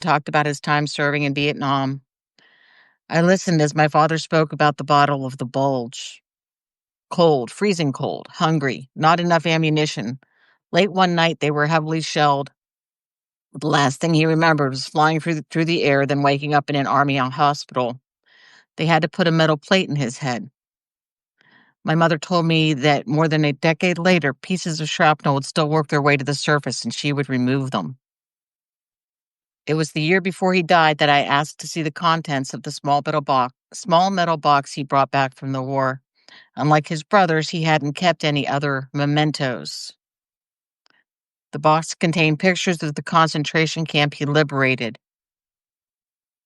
talked about his time serving in Vietnam. I listened as my father spoke about the Battle of the Bulge. Cold, freezing cold, hungry, not enough ammunition. Late one night, they were heavily shelled. The last thing he remembered was flying through the air, then waking up in an army hospital. They had to put a metal plate in his head. My mother told me that more than a decade later, pieces of shrapnel would still work their way to the surface and she would remove them. It was the year before he died that I asked to see the contents of the small metal box he brought back from the war. Unlike his brothers, he hadn't kept any other mementos. The box contained pictures of the concentration camp he liberated.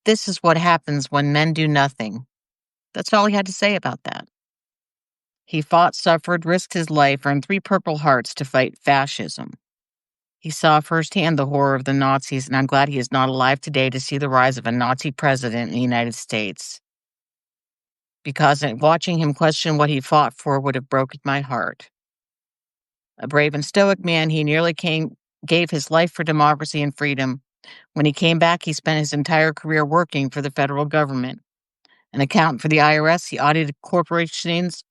This is what happens when men do nothing. That's all he had to say about that. He fought, suffered, risked his life, earned 3 Purple Hearts to fight fascism. He saw firsthand the horror of the Nazis, and I'm glad he is not alive today to see the rise of a Nazi president in the United States. Because watching him question what he fought for would have broken my heart. A brave and stoic man, he nearly gave his life for democracy and freedom. When he came back, he spent his entire career working for the federal government. An accountant for the IRS, he audited corporations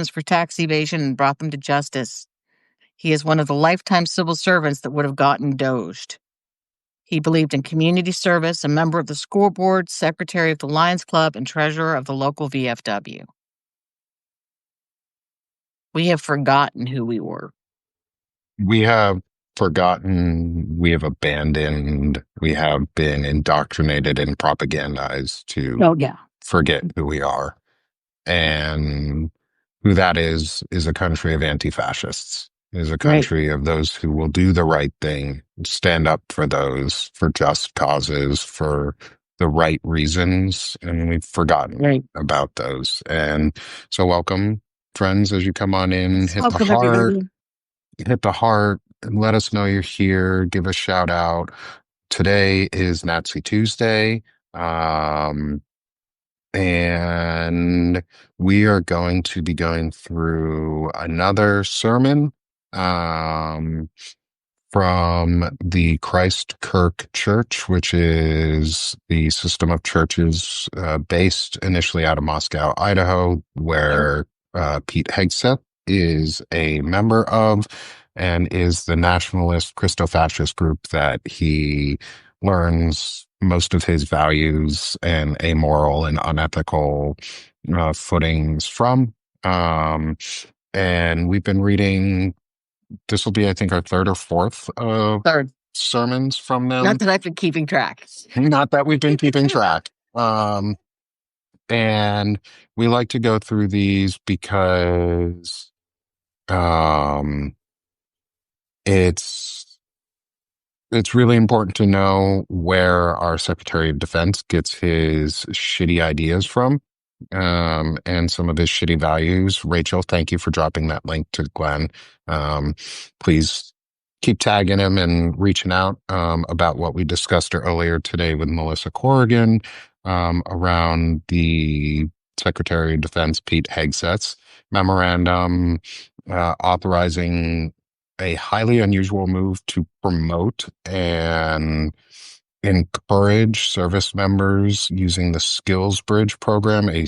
for tax evasion and brought them to justice. He is one of the lifetime civil servants that would have gotten doged. He believed in community service, a member of the school board, secretary of the Lions Club, and treasurer of the local VFW. We have forgotten who we were. We have forgotten, we have abandoned, we have been indoctrinated and propagandized to forget who we are. And who that is a country of anti-fascists, is a country of those who will do the right thing, stand up for those, for just causes, for the right reasons. And we've forgotten about those. And so welcome, friends, as you come on in, hit the heart, and let us know you're here. Give a shout out. Today is Nat-C Tuesday. And we are going to be going through another sermon from the Christ Kirk Church, which is the system of churches based initially out of Moscow, Idaho, where Pete Hegseth is a member of and is the nationalist Christo-fascist group that he learns most of his values and amoral and unethical footings from. And we've been reading, this will be, I think, our third or fourth sermons from them. Not that I've been keeping track. Not that we've been keeping track. And we like to go through these because it's really important to know where our Secretary of Defense gets his shitty ideas from, and some of his shitty values. Rachel, thank you for dropping that link to Glenn. Please keep tagging him and reaching out about what we discussed earlier today with Melissa Corrigan around the Secretary of Defense Pete Hegseth's memorandum authorizing a highly unusual move to promote and encourage service members using the Skills Bridge program, a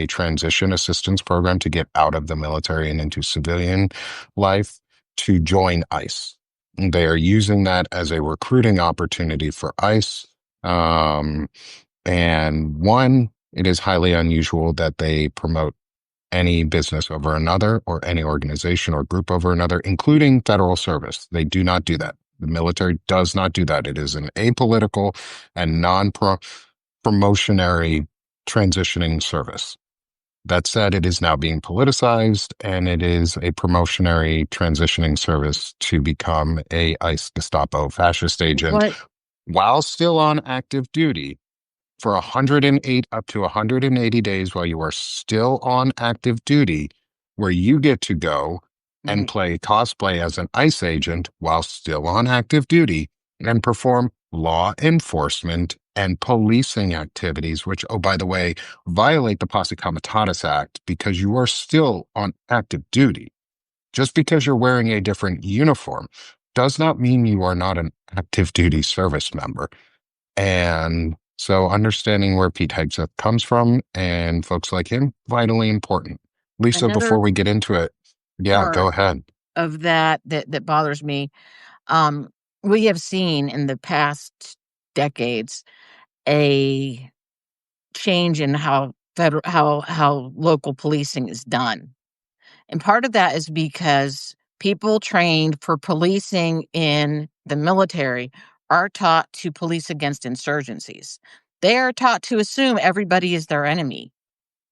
transition assistance program to get out of the military and into civilian life, to join ICE. They are using that as a recruiting opportunity for ICE. And one, it is highly unusual that they promote any business over another or any organization or group over another, including federal service. They do not do that. The military does not do that. It is an apolitical and non-promotionary transitioning service. That said, it is now being politicized, and it is a promotionary transitioning service to become a ICE Gestapo fascist agent while still on active duty for 108 up to 180 days while you are still on active duty, where you get to go and play cosplay as an ICE agent while still on active duty and perform law enforcement and policing activities, which, oh, by the way, violate the Posse Comitatus Act because you are still on active duty. Just because you're wearing a different uniform does not mean you are not an active duty service member. And so understanding where Pete Hegseth comes from and folks like him, vitally important. Lisa, before Another we get into it, yeah, go part ahead. of that bothers me, um, we have seen in the past decades a change in how how local policing is done. And part of that is because people trained for policing in the military are taught to police against insurgencies. They are taught to assume everybody is their enemy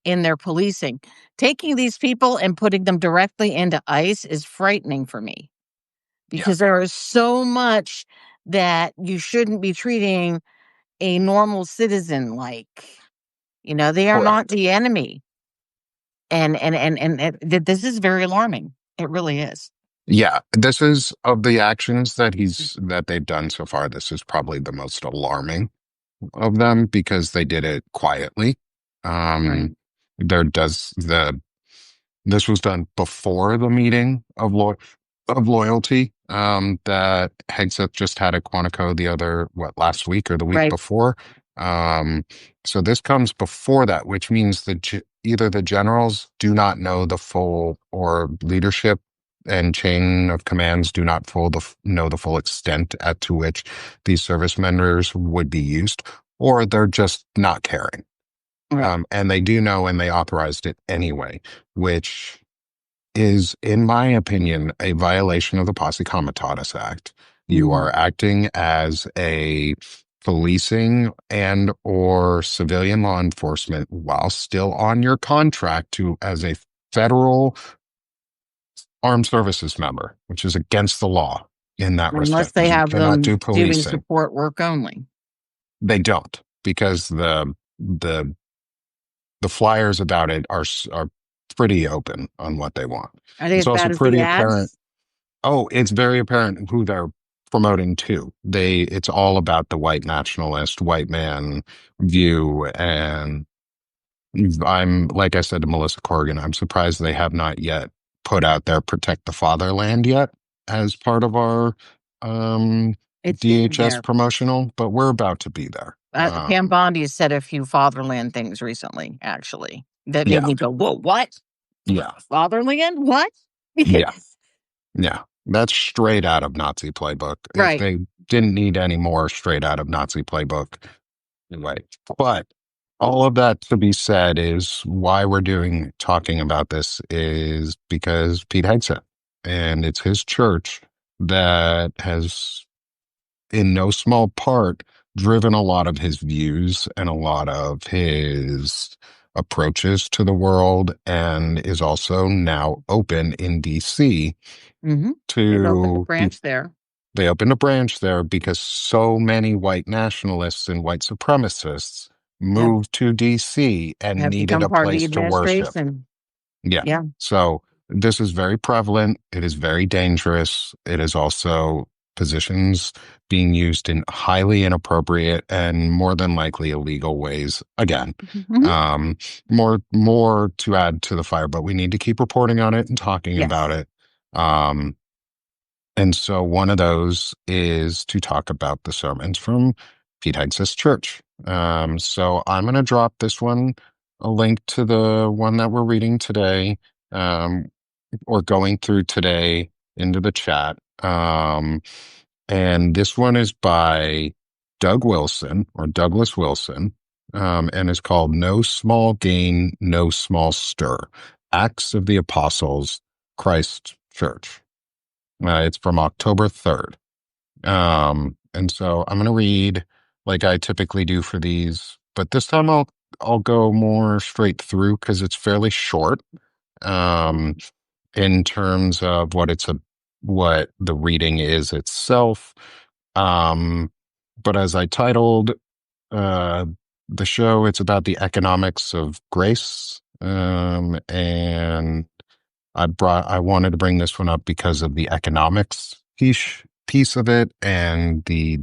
in their policing. Taking these people and putting them directly into ICE is frightening for me Yeah. because there is so much that you shouldn't be treating a normal citizen like. They are not Correct. the enemy. This is very alarming. It really is. Yeah, this is of the actions that they've done so far. This is probably the most alarming of them because they did it quietly. Right. Um, there does the This was done before the meeting of loyalty that Hegseth just had at Quantico last week or the week Right. before. Um, so this comes before that, which means that either the generals do not know the full, or leadership and chain of commands do not know the full extent at to which these service members would be used, or they're just not caring. Right. And they do know, and they authorized it anyway, which is, in my opinion, a violation of the Posse Comitatus Act. You Mhm. are acting as a policing and or civilian law enforcement while still on your contract to as a federal armed services member, which is against the law in that Unless respect, they because you have cannot them do doing policing. support work only. They don't, because the flyers about it are pretty open on what they want. Are they It's as also bad as the pretty apparent. ads? Oh, it's very apparent who they're promoting to. It's all about the white nationalist, white man view. And like I said to Melissa Corrigan, I'm surprised they have not yet put out their Protect the Fatherland yet as part of our um, It's getting DHS there. promotional, but we're about to be there. Pam Bondi has said a few fatherland things recently, actually, that made Yeah, me go, "Whoa, what? yeah, Fatherland? What?" yeah. Yeah, that's straight out of Nazi playbook. If Right. they didn't need any more straight out of Nazi playbook, anyway. But all of that to be said is why we're talking about this is because Pete Hegseth, and it's his church that has, in no small part, driven a lot of his views and a lot of his approaches to the world, and is also now open in DC Mhm. They've opened a to be branch there. they opened a branch there because so many white nationalists and white supremacists Have moved to DC and have needed become a part of the place to worship. administration. Yeah. Yeah. So this is very prevalent. It is very dangerous. It is also positions being used in highly inappropriate and more than likely illegal ways. Again, Mhm. um, more to add to the fire, but we need to keep reporting on it and talking about Yes. it. Um, and so one of those is to talk about the sermons from Pete Hegseth's church. So I'm going to drop a link to the one that we're reading today, um, or going through today into the chat. And this one is by Doug Wilson, or Douglas Wilson, and is called No Small Gain, No Small Stir: Acts of the Apostles, Christ Church. It's from October 3rd. And so I'm going to read like I typically do for these, but this time I'll go more straight through because it's fairly short um, in terms of what the reading is itself. Um, but as I titled uh, the show, it's about the economics of grace. And I wanted to bring this one up because of the economics piece of it, and the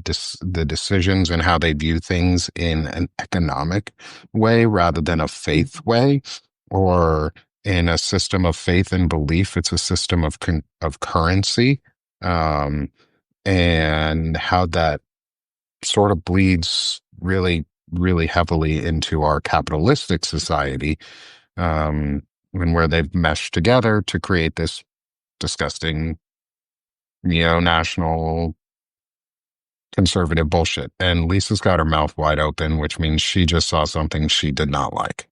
decisions and how they view things in an economic way rather than a faith way, or in a system of faith and belief. It's a system of currency, um, and how that sort of bleeds really, really heavily into our capitalistic society, and where they've meshed together to create this disgusting neo-national conservative bullshit. And Lisa's got her mouth wide open, which means she just saw something she did not like.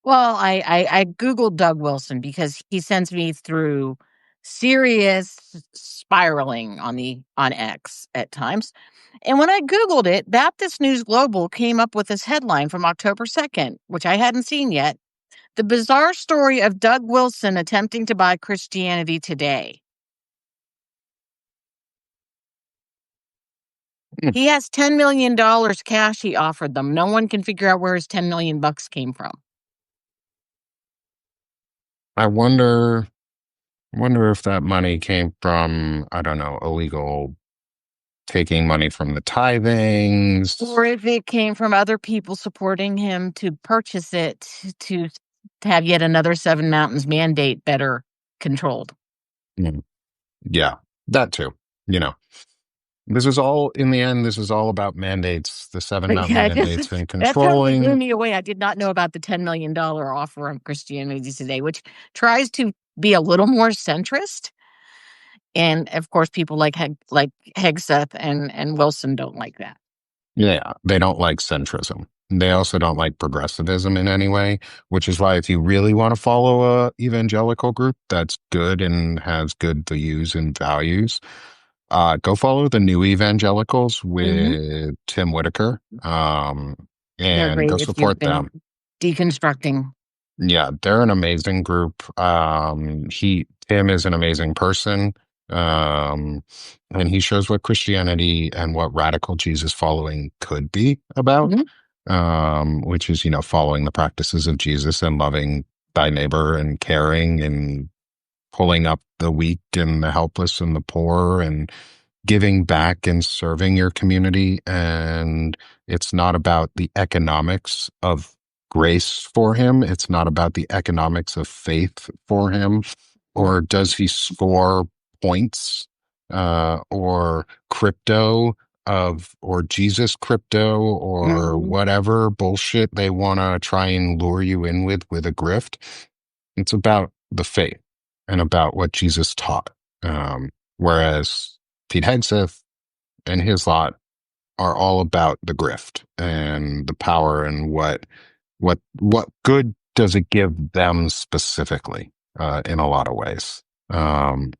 Well, I Googled Doug Wilson because he sends me through serious spiraling on X at times. And when I Googled it, Baptist News Global came up with this headline from October 2nd, which I hadn't seen yet. The bizarre story of Doug Wilson attempting to buy Christianity Today. Hmm. He has $10 million cash he offered them. No one can figure out where his 10 million bucks came from. I wonder if that money came from, I don't know, illegal taking money from the tithings. Or if it came from other people supporting him to purchase it to have yet another Seven Mountains mandate better controlled. Hmm. Yeah, that too. You know, this is all, in the end, this is all about mandates, the Seven But Mountain yeah, mandates and that totally blew controlling. me away. I did not know about the $10 million offer on Christianity Today, which tries to be a little more centrist. And of course, people like Hegseth and Wilson don't like that. Yeah, they don't like centrism. They also don't like progressivism in any way, which is why if you really want to follow a evangelical group that's good and has good views and values, go follow the New Evangelicals Mm-hmm. with Tim Whitaker, They're and great go if you've support been them. deconstructing. Yeah, they're an amazing group. Tim is an amazing person. Um, and he shows what Christianity and what radical Jesus following could be about, Mhm. which is, following the practices of Jesus and loving thy neighbor and caring and pulling up the weak and the helpless and the poor and giving back and serving your community. And it's not about the economics of grace for him. It's not about the economics of faith for him. Or does he score points, or crypto or Jesus crypto or Mhm. whatever bullshit they want to try and lure you in with a grift? It's about the faith and about what Jesus taught. Whereas Pete Hegseth and his lot are all about the grift and the power and what good does it give them specifically, in a lot of ways. Um,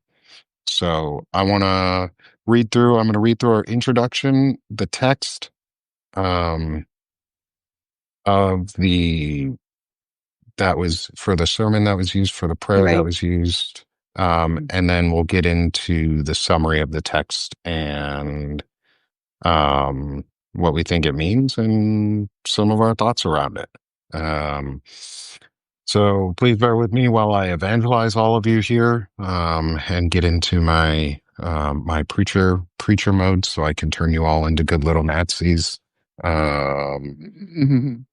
so I'm going to read through our introduction, the text, um, of the that was for the sermon that was used, for the prayer that Right. was used. And then we'll get into the summary of the text and, what we think it means and some of our thoughts around it. Um, so please bear with me while I evangelize all of you here, and get into my preacher mode so I can turn you all into good little Nazis. Um, Mhm.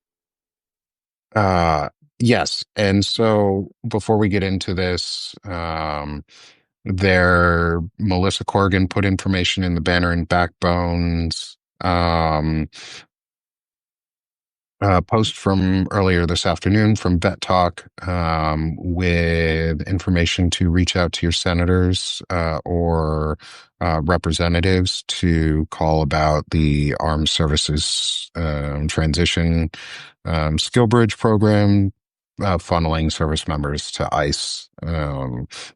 Uh, yes. And so before we get into this, Melissa Corrigan put information in the Banner and Backbones post from earlier this afternoon from Vet Talk, with information to reach out to your senators, or representatives to call about the Armed Services Transition Skill Bridge program, funneling service members to ICE,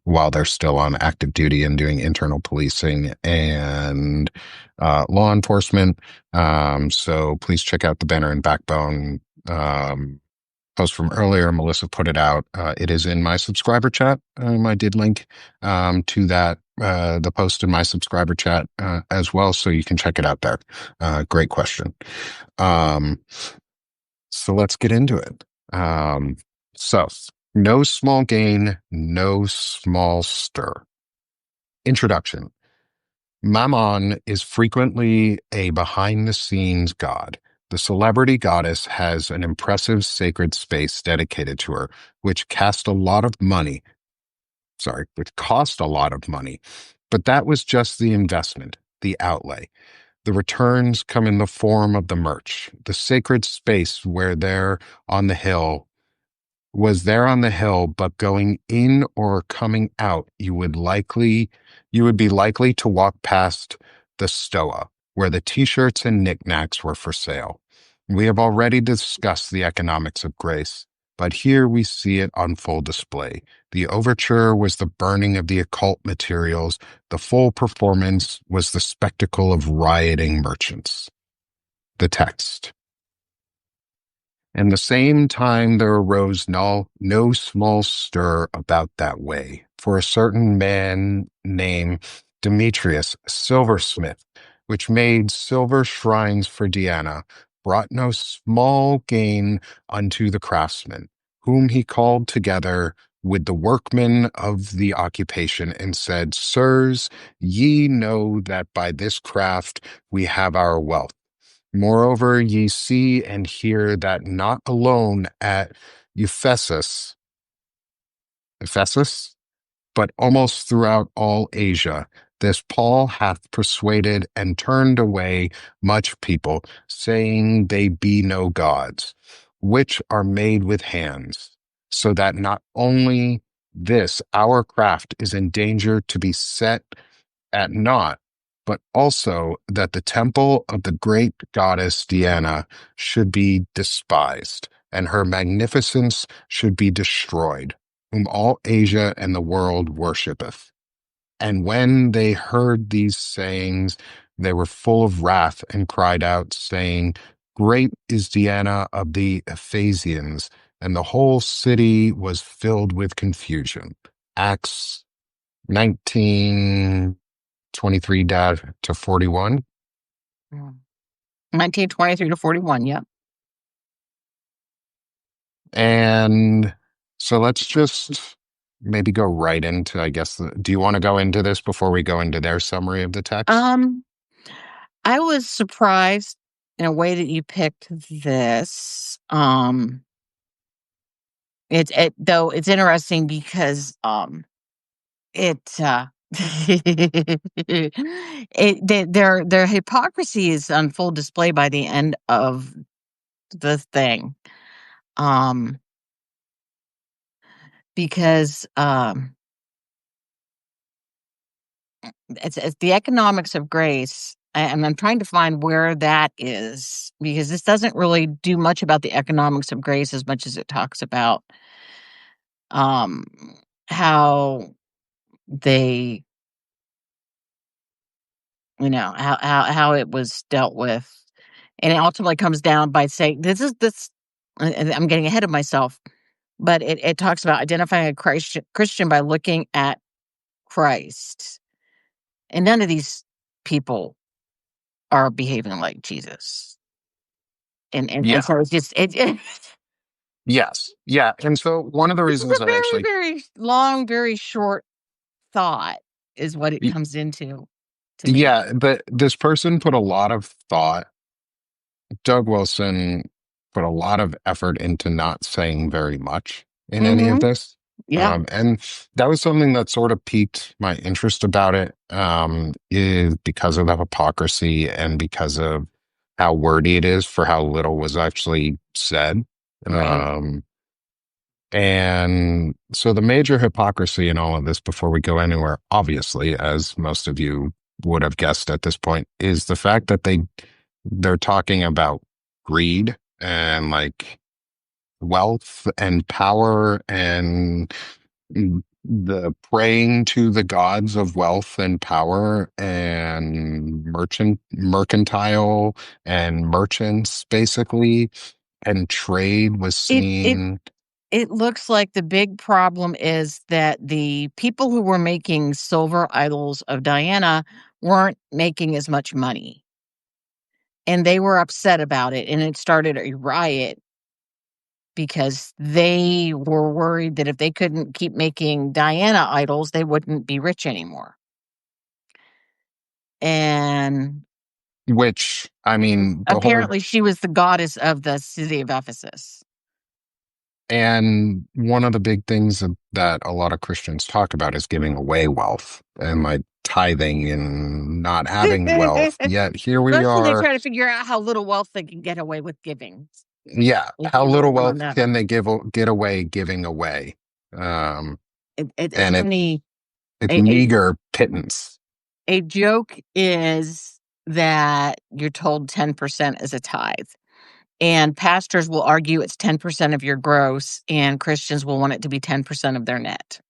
while they're still on active duty and doing internal policing and law enforcement. So please check out the Banner and Backbone post from earlier. Melissa put it out. It is in my subscriber chat. I did link to that, the post in my subscriber chat, as well, so you can check it out there. Great question. Um, so let's get into it. So, no small gain, no small stir. Introduction. Mammon is frequently a behind the scenes god. The celebrity goddess has an impressive sacred space dedicated to her, which cost a lot of money. Sorry, which cost a lot of money. But that was just the investment. the outlay. The returns come in the form of the merch, the sacred space where they're on the hill was there on the hill, but going in or coming out, you would be likely to walk past the Stoa, where the t-shirts and knickknacks were for sale. We have already discussed the economics of grace, but here we see it on full display. The overture was the burning of the occult materials. The full performance was the spectacle of rioting merchants. The text. And the same time there arose no small stir about that way. For a certain man named Demetrius, silversmith, which made silver shrines for Diana, brought no small gain unto the craftsmen, whom he called together with the workmen of the occupation, and said, Sirs, ye know that by this craft we have our wealth. Moreover, ye see and hear that not alone at Ephesus, but almost throughout all Asia, this Paul hath persuaded and turned away much people, saying they be no gods, which are made with hands, so that not only this our craft is in danger to be set at naught, but also that the temple of the great goddess Diana should be despised, and her magnificence should be destroyed, whom all Asia and the world worshipeth. And when they heard these sayings, they were full of wrath and cried out, saying, Great is Diana of the Ephesians, and the whole city was filled with confusion. Acts 19:23 to 41. 1923 to 41, yep. And so let's just maybe go right into, I guess, do you want to go into this before we go into their summary of the text? I was surprised in a way that you picked this. Though it's interesting because it their hypocrisy is on full display by the end of the thing. Because it's the economics of grace, and I'm trying to find where that is, because this doesn't really do much about the economics of grace as much as it talks about um how they, how it was dealt with. And it ultimately comes down by saying this and I'm getting ahead of myself, but it talks about identifying a Christian by looking at Christ. And none of these people are behaving like Jesus. And Yeah. so it's just Yes. Yeah. And so one of the this is reasons a that very, actually, very long, very short thought is what it y- comes into to me. yeah, but this person put a lot of thought. Doug Wilson put a lot of effort into not saying very much in any of Mhm. this. Yeah. And that was something that sort of piqued my interest about it, is because of the hypocrisy and because of how wordy it is for how little was actually said. Right. Um, and so the major hypocrisy in all of this, before we go anywhere, obviously, as most of you would have guessed at this point, is the fact that they're talking about greed and like wealth and power and the praying to the gods of wealth and power and mercantile and merchants basically, and trade was It it seen. it looks like the big problem is that the people who were making silver idols of Diana weren't making as much money, and they were upset about it, and it started a riot because they were worried that if they couldn't keep making Diana idols, they wouldn't be rich anymore. And Which, I mean, the whole, apparently she was the goddess of the city of Ephesus. And one of the big things that a lot of Christians talk about is giving away wealth and like tithing and not having wealth. Yet here we Mostly they are. try to figure out how little wealth they can get away with giving. Yeah. Is How usually little one of wealth them. can they get away giving away? Um, It's and funny. it's A, a meager pittance. a joke is that you're told 10% is a tithe. And pastors will argue it's 10% of your gross, and Christians will want it to be 10% of their net.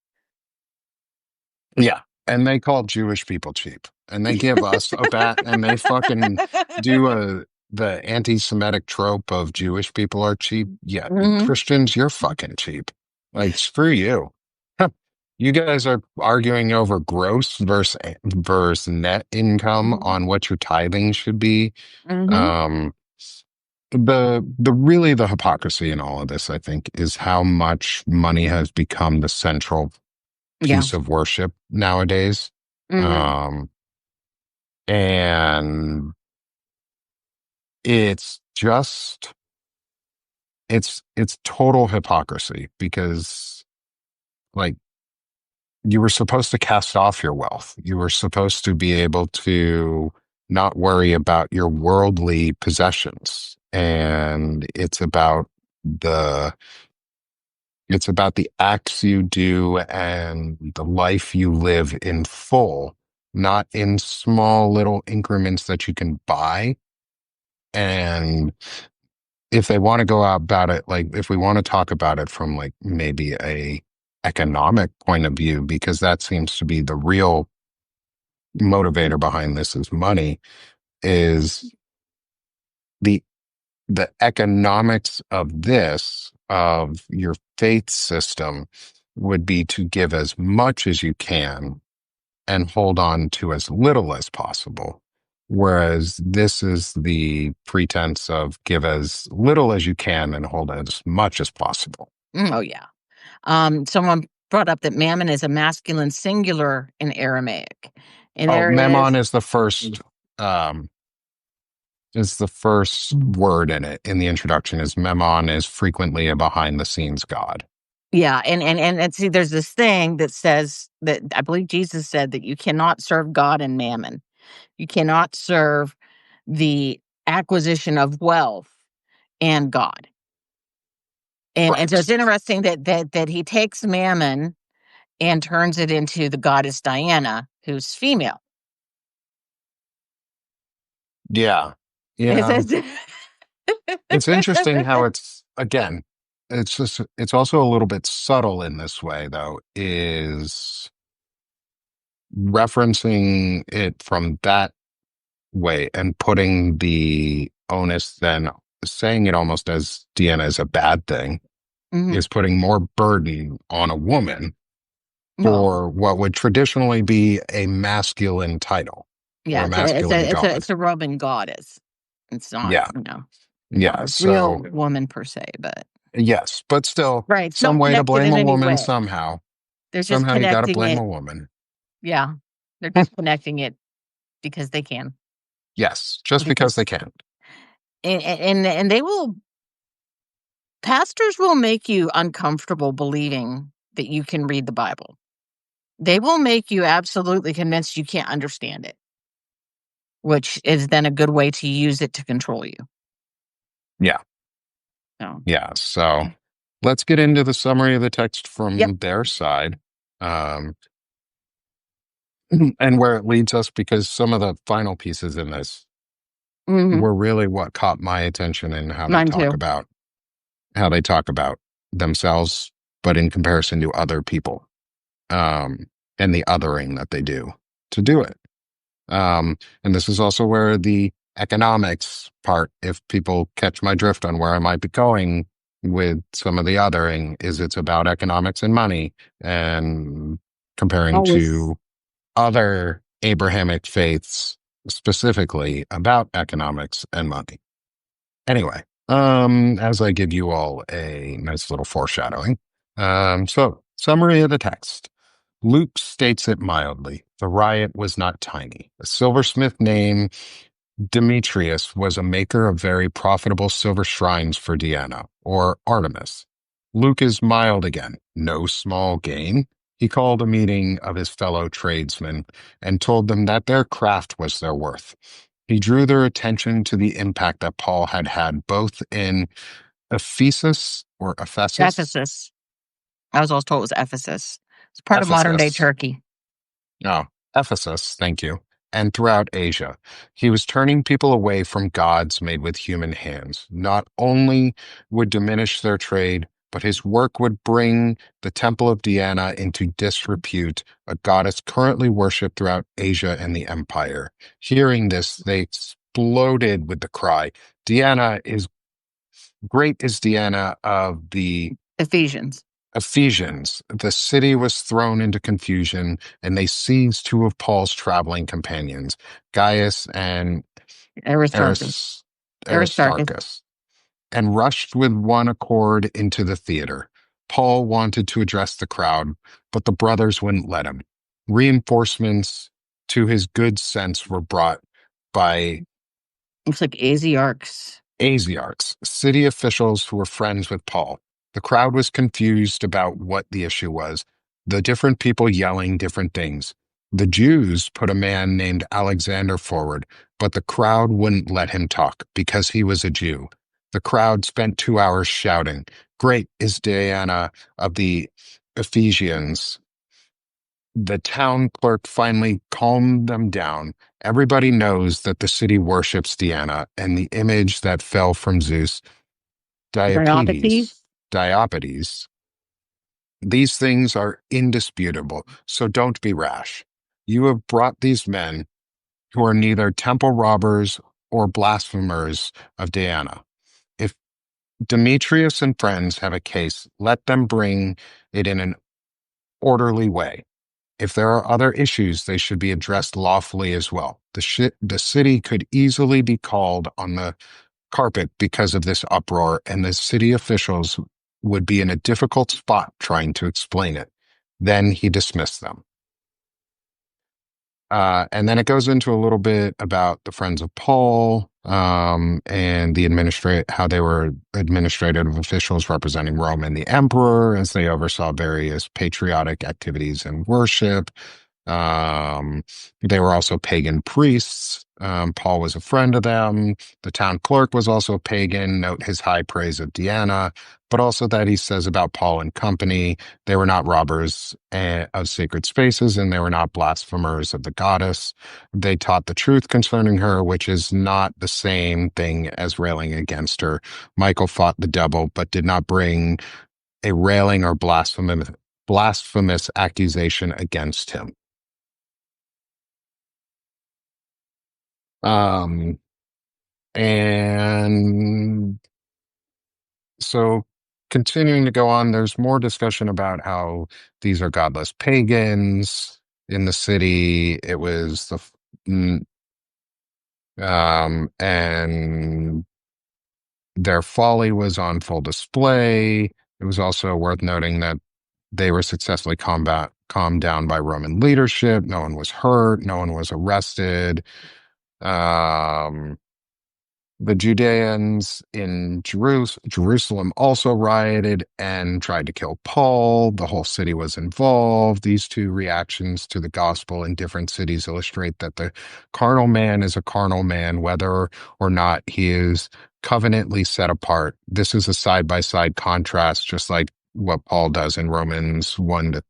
Yeah. And they call Jewish people cheap. And they give us a bat and they fucking do the anti-Semitic trope of Jewish people are cheap. Yeah. Mhm, Christians, you're fucking cheap. Like, screw you. Huh. You guys are arguing over gross versus net income mhm, on what your tithing should be. mhm. Um, the hypocrisy in all of this, I think, is how much money has become the central Yeah. piece of worship nowadays. Mhm. Um, and it's just it's total hypocrisy because like you were supposed to cast off your wealth. You were supposed to be able to not worry about your worldly possessions. And the it's about the acts you do and the life you live in full, not in small little increments that you can buy. And if they want to go about it, like if we want to talk about it from like maybe a economic point of view, because that seems to be the real motivator behind this is money, is the the economics of this, of your faith system, would be to give as much as you can and hold on to as little as possible. Whereas this is the pretense of give as little as you can and hold as much as possible. Oh, yeah. Someone brought up that mammon is a masculine singular in Aramaic, and Oh, there Memon is um is the first word in it in the introduction is Memon is frequently a behind the scenes god. yeah, and see, there's this thing that says that I believe Jesus said that you cannot serve God and mammon. You cannot serve the acquisition of wealth and God. And so Right. it's interesting that he takes mammon and turns it into the goddess Diana, who's female. Yeah. It's Yeah. it's It's interesting how it's again, it's also a little bit subtle in this way though, is referencing it from that way and putting the onus then saying it almost as Deanna is a bad thing Mhm. is putting more burden on a woman Well, for what would traditionally be a masculine title or yeah, a masculine god. it's a Roman goddess. It's not, Yeah. not Yeah. a real So woman per se, but yes, but still right, it's some not way to connected blame in a any woman way. somehow. They're just Somehow you got to connecting blame it. a woman. Yeah, they're just connecting it because they can. Yes, just because they Because can. and they will pastors will make you uncomfortable believing that you can read the Bible. They will make you absolutely convinced you can't understand it, which is then a good way to use it to control you. Yeah. So, Yeah. So let's get into the summary of the text yep. from their side. Um, and where it leads us, because some of the final pieces in this Mhm. were really what caught my attention in Mine too. how they talk about themselves, but in comparison to other people, um, and the othering that they do to do it. And this is also where the economics part, if people catch my drift on where I might be going with some of the othering, is it's about economics and money and comparing Always. to other Abrahamic faiths specifically about economics and money. Anyway, as I give you all a nice little foreshadowing. So summary of the text. Luke states it mildly. The riot was not tiny. A silversmith named Demetrius was a maker of very profitable silver shrines for Diana, or Artemis. Luke is mild again. No small gain. He called a meeting of his fellow tradesmen and told them that their craft was their worth. He drew their attention to the impact that Paul had had both in Ephesus. Ephesus. I was always told it was Ephesus. It's part of modern day Ephesus. Turkey. Oh, Ephesus, thank you. And throughout Asia. He was turning people away from gods made with human hands. Not only would diminish their trade, but his work would bring the temple of Diana into disrepute, a goddess currently worshipped throughout Asia and the empire. Hearing this, they exploded with the cry, Diana is great is Diana of the Ephesians. Ephesians. The city was thrown into confusion, and they seized two of Paul's traveling companions, Gaius and Aristarchus. Aris- Aristarchus. Aristarchus, and rushed with one accord into the theater. Paul wanted to address the crowd, but the brothers wouldn't let him. Reinforcements to his good sense were brought by Looks like Asiarchs. Asiarchs, city officials who were friends with Paul. The crowd was confused about what the issue was, the different people yelling different things. The Jews put a man named Alexander forward, but the crowd wouldn't let him talk because he was a Jew. The crowd spent 2 hours shouting, Great is Diana of the Ephesians. The town clerk finally calmed them down. Everybody knows that the city worships Diana and the image that fell from Zeus, Diophates. Diopetes. These things are indisputable, so don't be rash. You have brought these men who are neither temple robbers or blasphemers of Diana. If Demetrius and friends have a case, let them bring it in an orderly way. If there are other issues, they should be addressed lawfully as well. The city could easily be called on the carpet because of this uproar, and the city officials would be in a difficult spot trying to explain it. Then he dismissed them. And then it goes into a little bit about the Friends of Paul and how they were administrative officials representing Rome and the emperor as they oversaw various patriotic activities and worship. They were also pagan priests. Paul was a friend of them. The town clerk was also pagan. Note his high praise of Diana, but also that he says about Paul and company, they were not robbers of sacred spaces, and they were not blasphemers of the goddess. They taught the truth concerning her, which is not the same thing as railing against her. Michael fought the devil, but did not bring a railing or blasphemous accusation against him. And so continuing to go on, there's more discussion about how these are godless pagans in the city. It was and their folly was on full display. It was also worth noting that they were successfully calmed down by Roman leadership. No one was hurt. No one was arrested. The Judeans in Jerusalem also rioted and tried to kill Paul. The whole city was involved. These two reactions to the gospel in different cities illustrate that the carnal man is a carnal man, whether or not he is covenantly set apart. This is a side-by-side contrast, just like what Paul does in Romans 1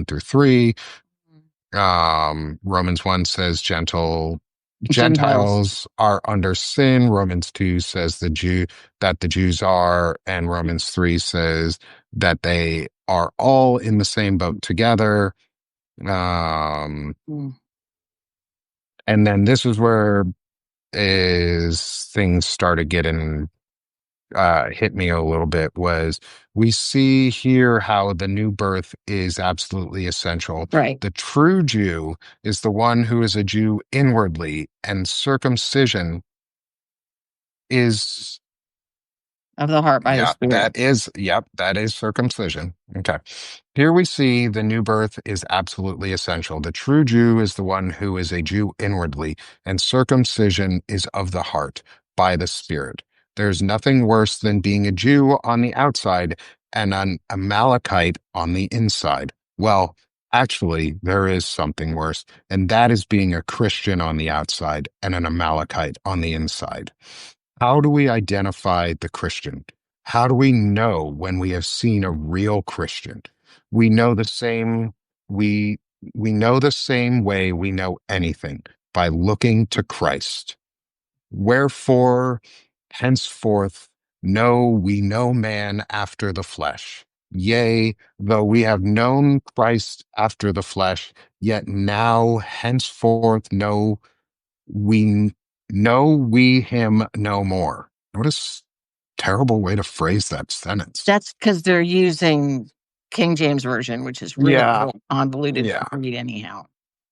through 3. Romans 1 says Gentiles. Gentiles are under sin. Romans 2 says that the Jews are, and Romans 3 says that they are all in the same boat together. And then this is where things started getting hit me a little bit, was we see here how the new birth is absolutely essential. Right. The true Jew is the one who is a Jew inwardly, and circumcision is Of the heart by the Spirit. that is circumcision. Okay. Here we see the new birth is absolutely essential. The true Jew is the one who is a Jew inwardly, and circumcision is of the heart by the Spirit. There's nothing worse than being a Jew on the outside and an Amalekite on the inside. Well, actually, there is something worse, and that is being a Christian on the outside and an Amalekite on the inside. How do we identify the Christian? How do we know when we have seen a real Christian? We know the same, we we know the same way we know anything, by looking to Christ. Wherefore, henceforth, know we no man after the flesh. Yea, though we have known Christ after the flesh, yet now henceforth we we him no more. What a terrible way to phrase that sentence. That's because they're using King James Version, which is really Yeah, convoluted yeah. to read anyhow.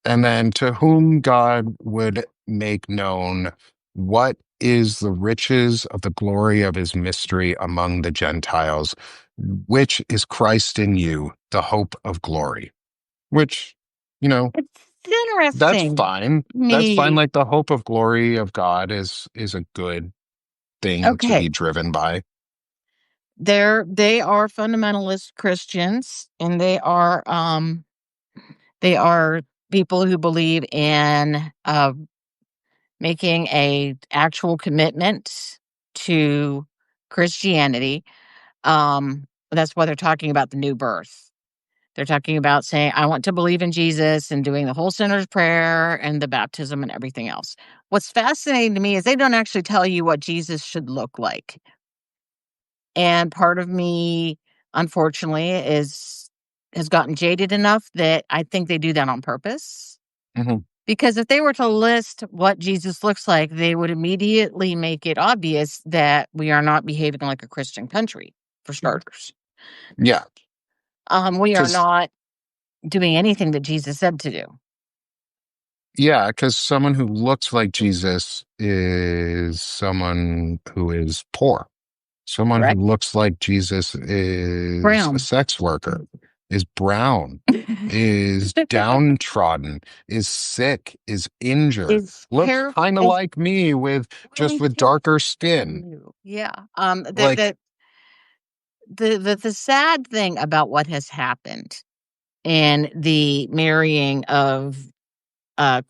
And then to whom God would make known what is the riches of the glory of his mystery among the Gentiles, which is Christ in you, the hope of glory. Which, you know, It's that's interesting. fine. That's fine. Me. Like the hope of glory of God is a good thing to Okay. be driven by. They are fundamentalist Christians, and they are people who believe in making a actual commitment to Christianity. That's why they're talking about the new birth. They're talking about saying, I want to believe in Jesus, and doing the whole sinner's prayer and the baptism and everything else. What's fascinating to me is they don't actually tell you what Jesus should look like. And part of me, unfortunately, has gotten jaded enough that I think they do that on purpose. Mhm. Because if they were to list what Jesus looks like, they would immediately make it obvious that we are not behaving like a Christian country, for starters. Yeah, We are because not doing anything that Jesus said to do. someone who looks like Jesus is someone who is poor. Someone who Correct? looks like Jesus is a Brown. sex worker, is brown, is downtrodden, is sick, is injured, Is looks hair kind of is like me with just really with hair darker skin. blue. Yeah. Like, The sad thing about what has happened in the marrying of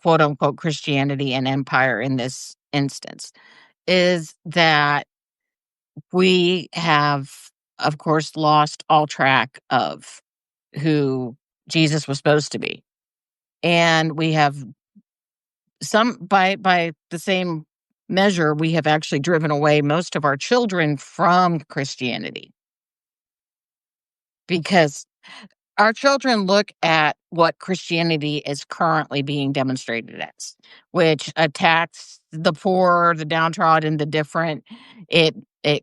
quote unquote Christianity and empire in this instance is that we have, of course, lost all track of who Jesus was supposed to be. And we have some, by the same measure, we have actually driven away most of our children from Christianity, because our children look at what Christianity is currently being demonstrated as, which attacks the poor, the downtrodden, the different. It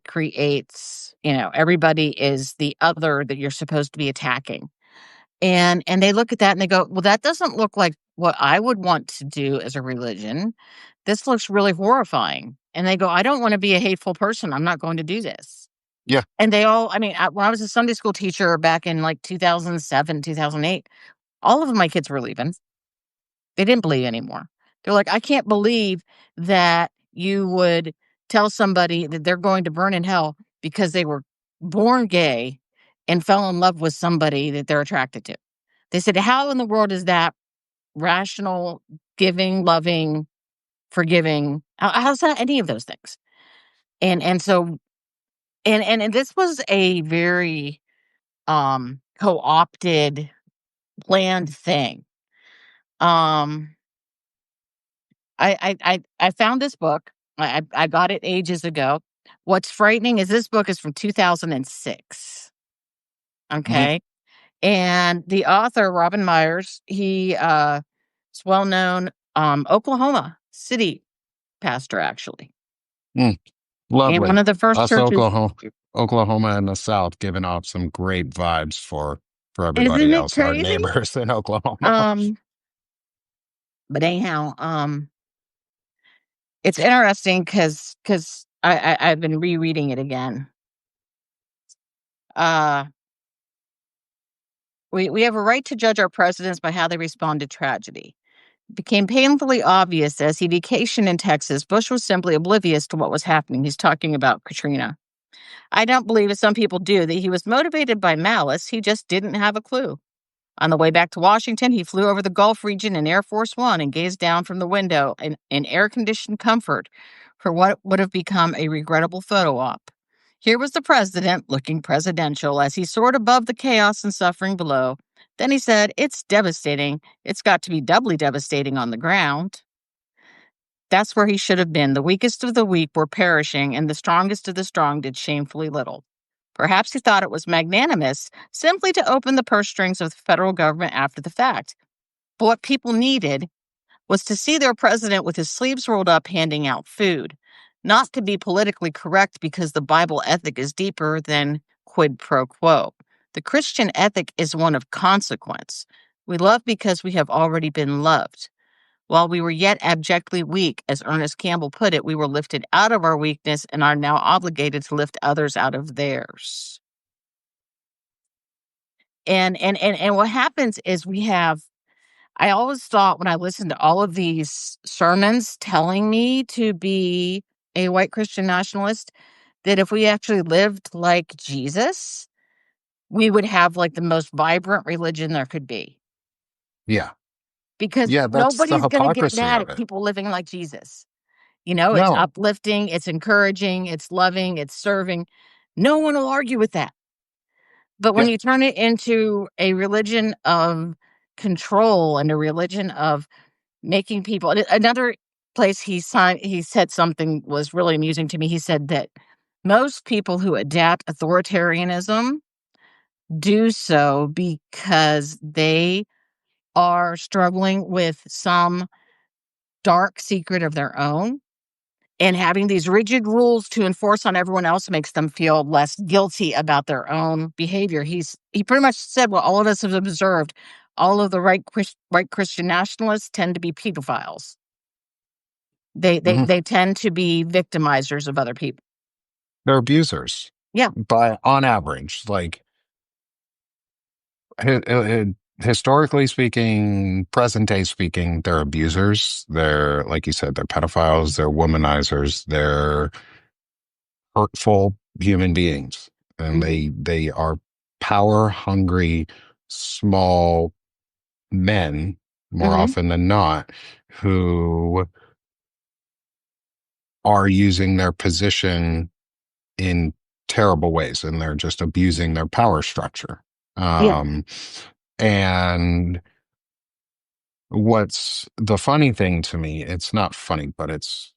creates, everybody is the other that you're supposed to be attacking. And they look at that and they go, "Well, that doesn't look like what I would want to do as a religion. This looks really horrifying." And they go, "I don't want to be a hateful person. I'm not going to do this." yeah, And they all, I mean, when I was a Sunday school teacher back in like 2007, 2008, all of my kids were leaving. They didn't believe anymore. They're like, "I can't believe that you would tell somebody that they're going to burn in hell because they were born gay and fell in love with somebody that they're attracted to." They said, "How in the world is that rational, giving, loving, forgiving? How's that any of those things?" And so and this was a very co-opted, planned thing. Um I found this book. I got it ages ago. What's frightening is this book is from 2006. mhm, Okay. And the author, Robin Myers, he is well known Oklahoma City pastor, actually. mm, And lovely. one of the first Us churches. Oklahoma and the South giving off some great vibes for everybody Isn't it else, our crazy? neighbors in Oklahoma. Um, but anyhow, it's interesting because I've been rereading it again. Uh we have a right to judge our presidents by how they respond to tragedy. It became painfully obvious as he vacationed in Texas, Bush was simply oblivious to what was happening. He's talking about Katrina. I don't believe, as some people do, that he was motivated by malice. He just didn't have a clue. On the way back to Washington, he flew over the Gulf region in Air Force One and gazed down from the window in air conditioned comfort for what would have become a regrettable photo op. Here was the president, looking presidential, as he soared above the chaos and suffering below. Then he said, "It's devastating. It's got to be doubly devastating on the ground." That's where he should have been. The weakest of the weak were perishing, and the strongest of the strong did shamefully little. Perhaps he thought it was magnanimous simply to open the purse strings of the federal government after the fact. But what people needed was to see their president with his sleeves rolled up handing out food, not to be politically correct because the Bible ethic is deeper than quid pro quo. The Christian ethic is one of consequence. We love because we have already been loved. While we were yet abjectly weak, as Ernest Campbell put it, we were lifted out of our weakness and are now obligated to lift others out of theirs. And what happens is I always thought when I listened to all of these sermons telling me to be a white Christian nationalist, that if we actually lived like Jesus, we would have like the most vibrant religion there could be. Yeah. Because Yeah, that's the nobody's going to get hypocrisy mad of at it. people living like Jesus. You know, it's No. uplifting, it's encouraging, it's loving, it's serving. No one will argue with that. But when Yeah. you turn it into a religion of control and a religion of making people, another place he said something was really amusing to me. He said that most people who adapt authoritarianism do so because they are struggling with some dark secret of their own. And having these rigid rules to enforce on everyone else makes them feel less guilty about their own behavior. He pretty much said what all of us have observed. All of the right Christian nationalists tend to be pedophiles. Mhm. They tend to be victimizers of other people. They're abusers Yeah. by on average. Like historically speaking, present day speaking, they're abusers. They're, like you said, they're pedophiles, they're womanizers, they're hurtful human beings. And Hmm. they are power hungry, small men more Hmm. often than not who are using their position in terrible ways and they're just abusing their power structure. Yeah. Um, and what's the funny thing to me, it's not funny, but it's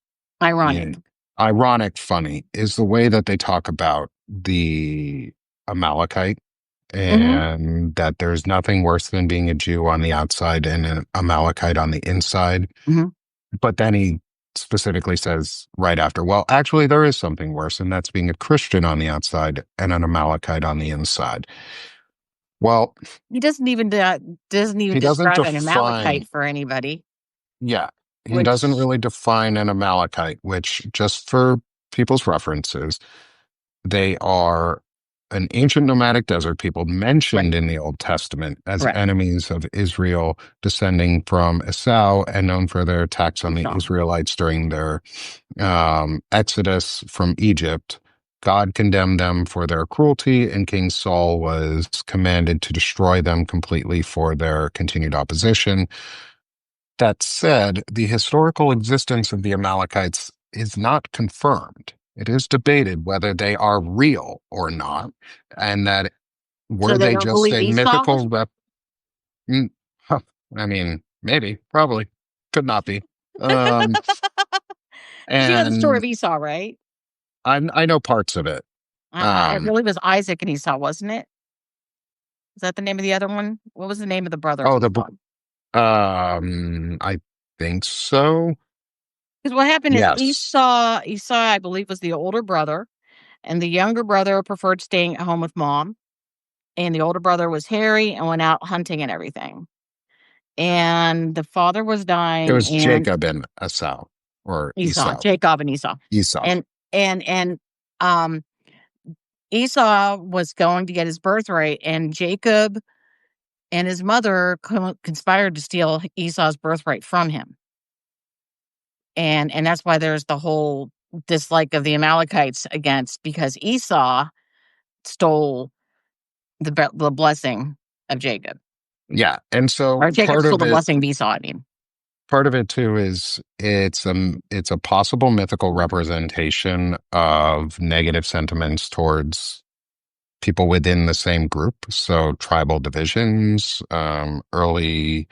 you know, Ironic. ironic funny, is the way that they talk about the Amalekite Hmm. and that there's nothing worse than being a Jew on the outside and an Amalekite on the inside. Hmm. But then he specifically says right after, well, actually, there is something worse, and that's being a Christian on the outside and an Amalekite on the inside. Well, He doesn't even he doesn't describe an define, Amalekite for anybody, yeah, he doesn't which really define an Amalekite, which, just for people's references, they are an ancient nomadic desert people right, mentioned in the Old Testament as correct. enemies of Israel, descending from Esau and known for their attacks on the Esau. Israelites during their exodus from Egypt. God condemned them for their cruelty, and King Saul was commanded to destroy them completely for their continued opposition. That said, the historical existence of the Amalekites is not confirmed. It is debated whether they are real or not, and that So were they they don't just believe a Esau? mythical mm, huh, I mean, maybe, probably, could not be. Um, Because you know the story of and Esau, right? I know parts of it. I Um, believe it was Isaac and Esau, wasn't it? Is that the name of the other one? What was the name of the brother of oh, Esau? I think so. Because what happened is Yes, Esau, I believe, was the older brother, and the younger brother preferred staying at home with mom, and the older brother was hairy and went out hunting and everything. And the father was it dying, was and Jacob and Esau, or Esau, Esau, Jacob and Esau, Esau. and um, Esau was going to get his birthright, and Jacob and his mother conspired to steal Esau's birthright from him. And that's why there's the whole dislike of the Amalekites against, because Esau stole the blessing of Jacob, Yeah. And so or Jacob stole the blessing of Esau. I mean, part of it too is it's a possible mythical representation of negative sentiments towards people within the same group. So tribal divisions, early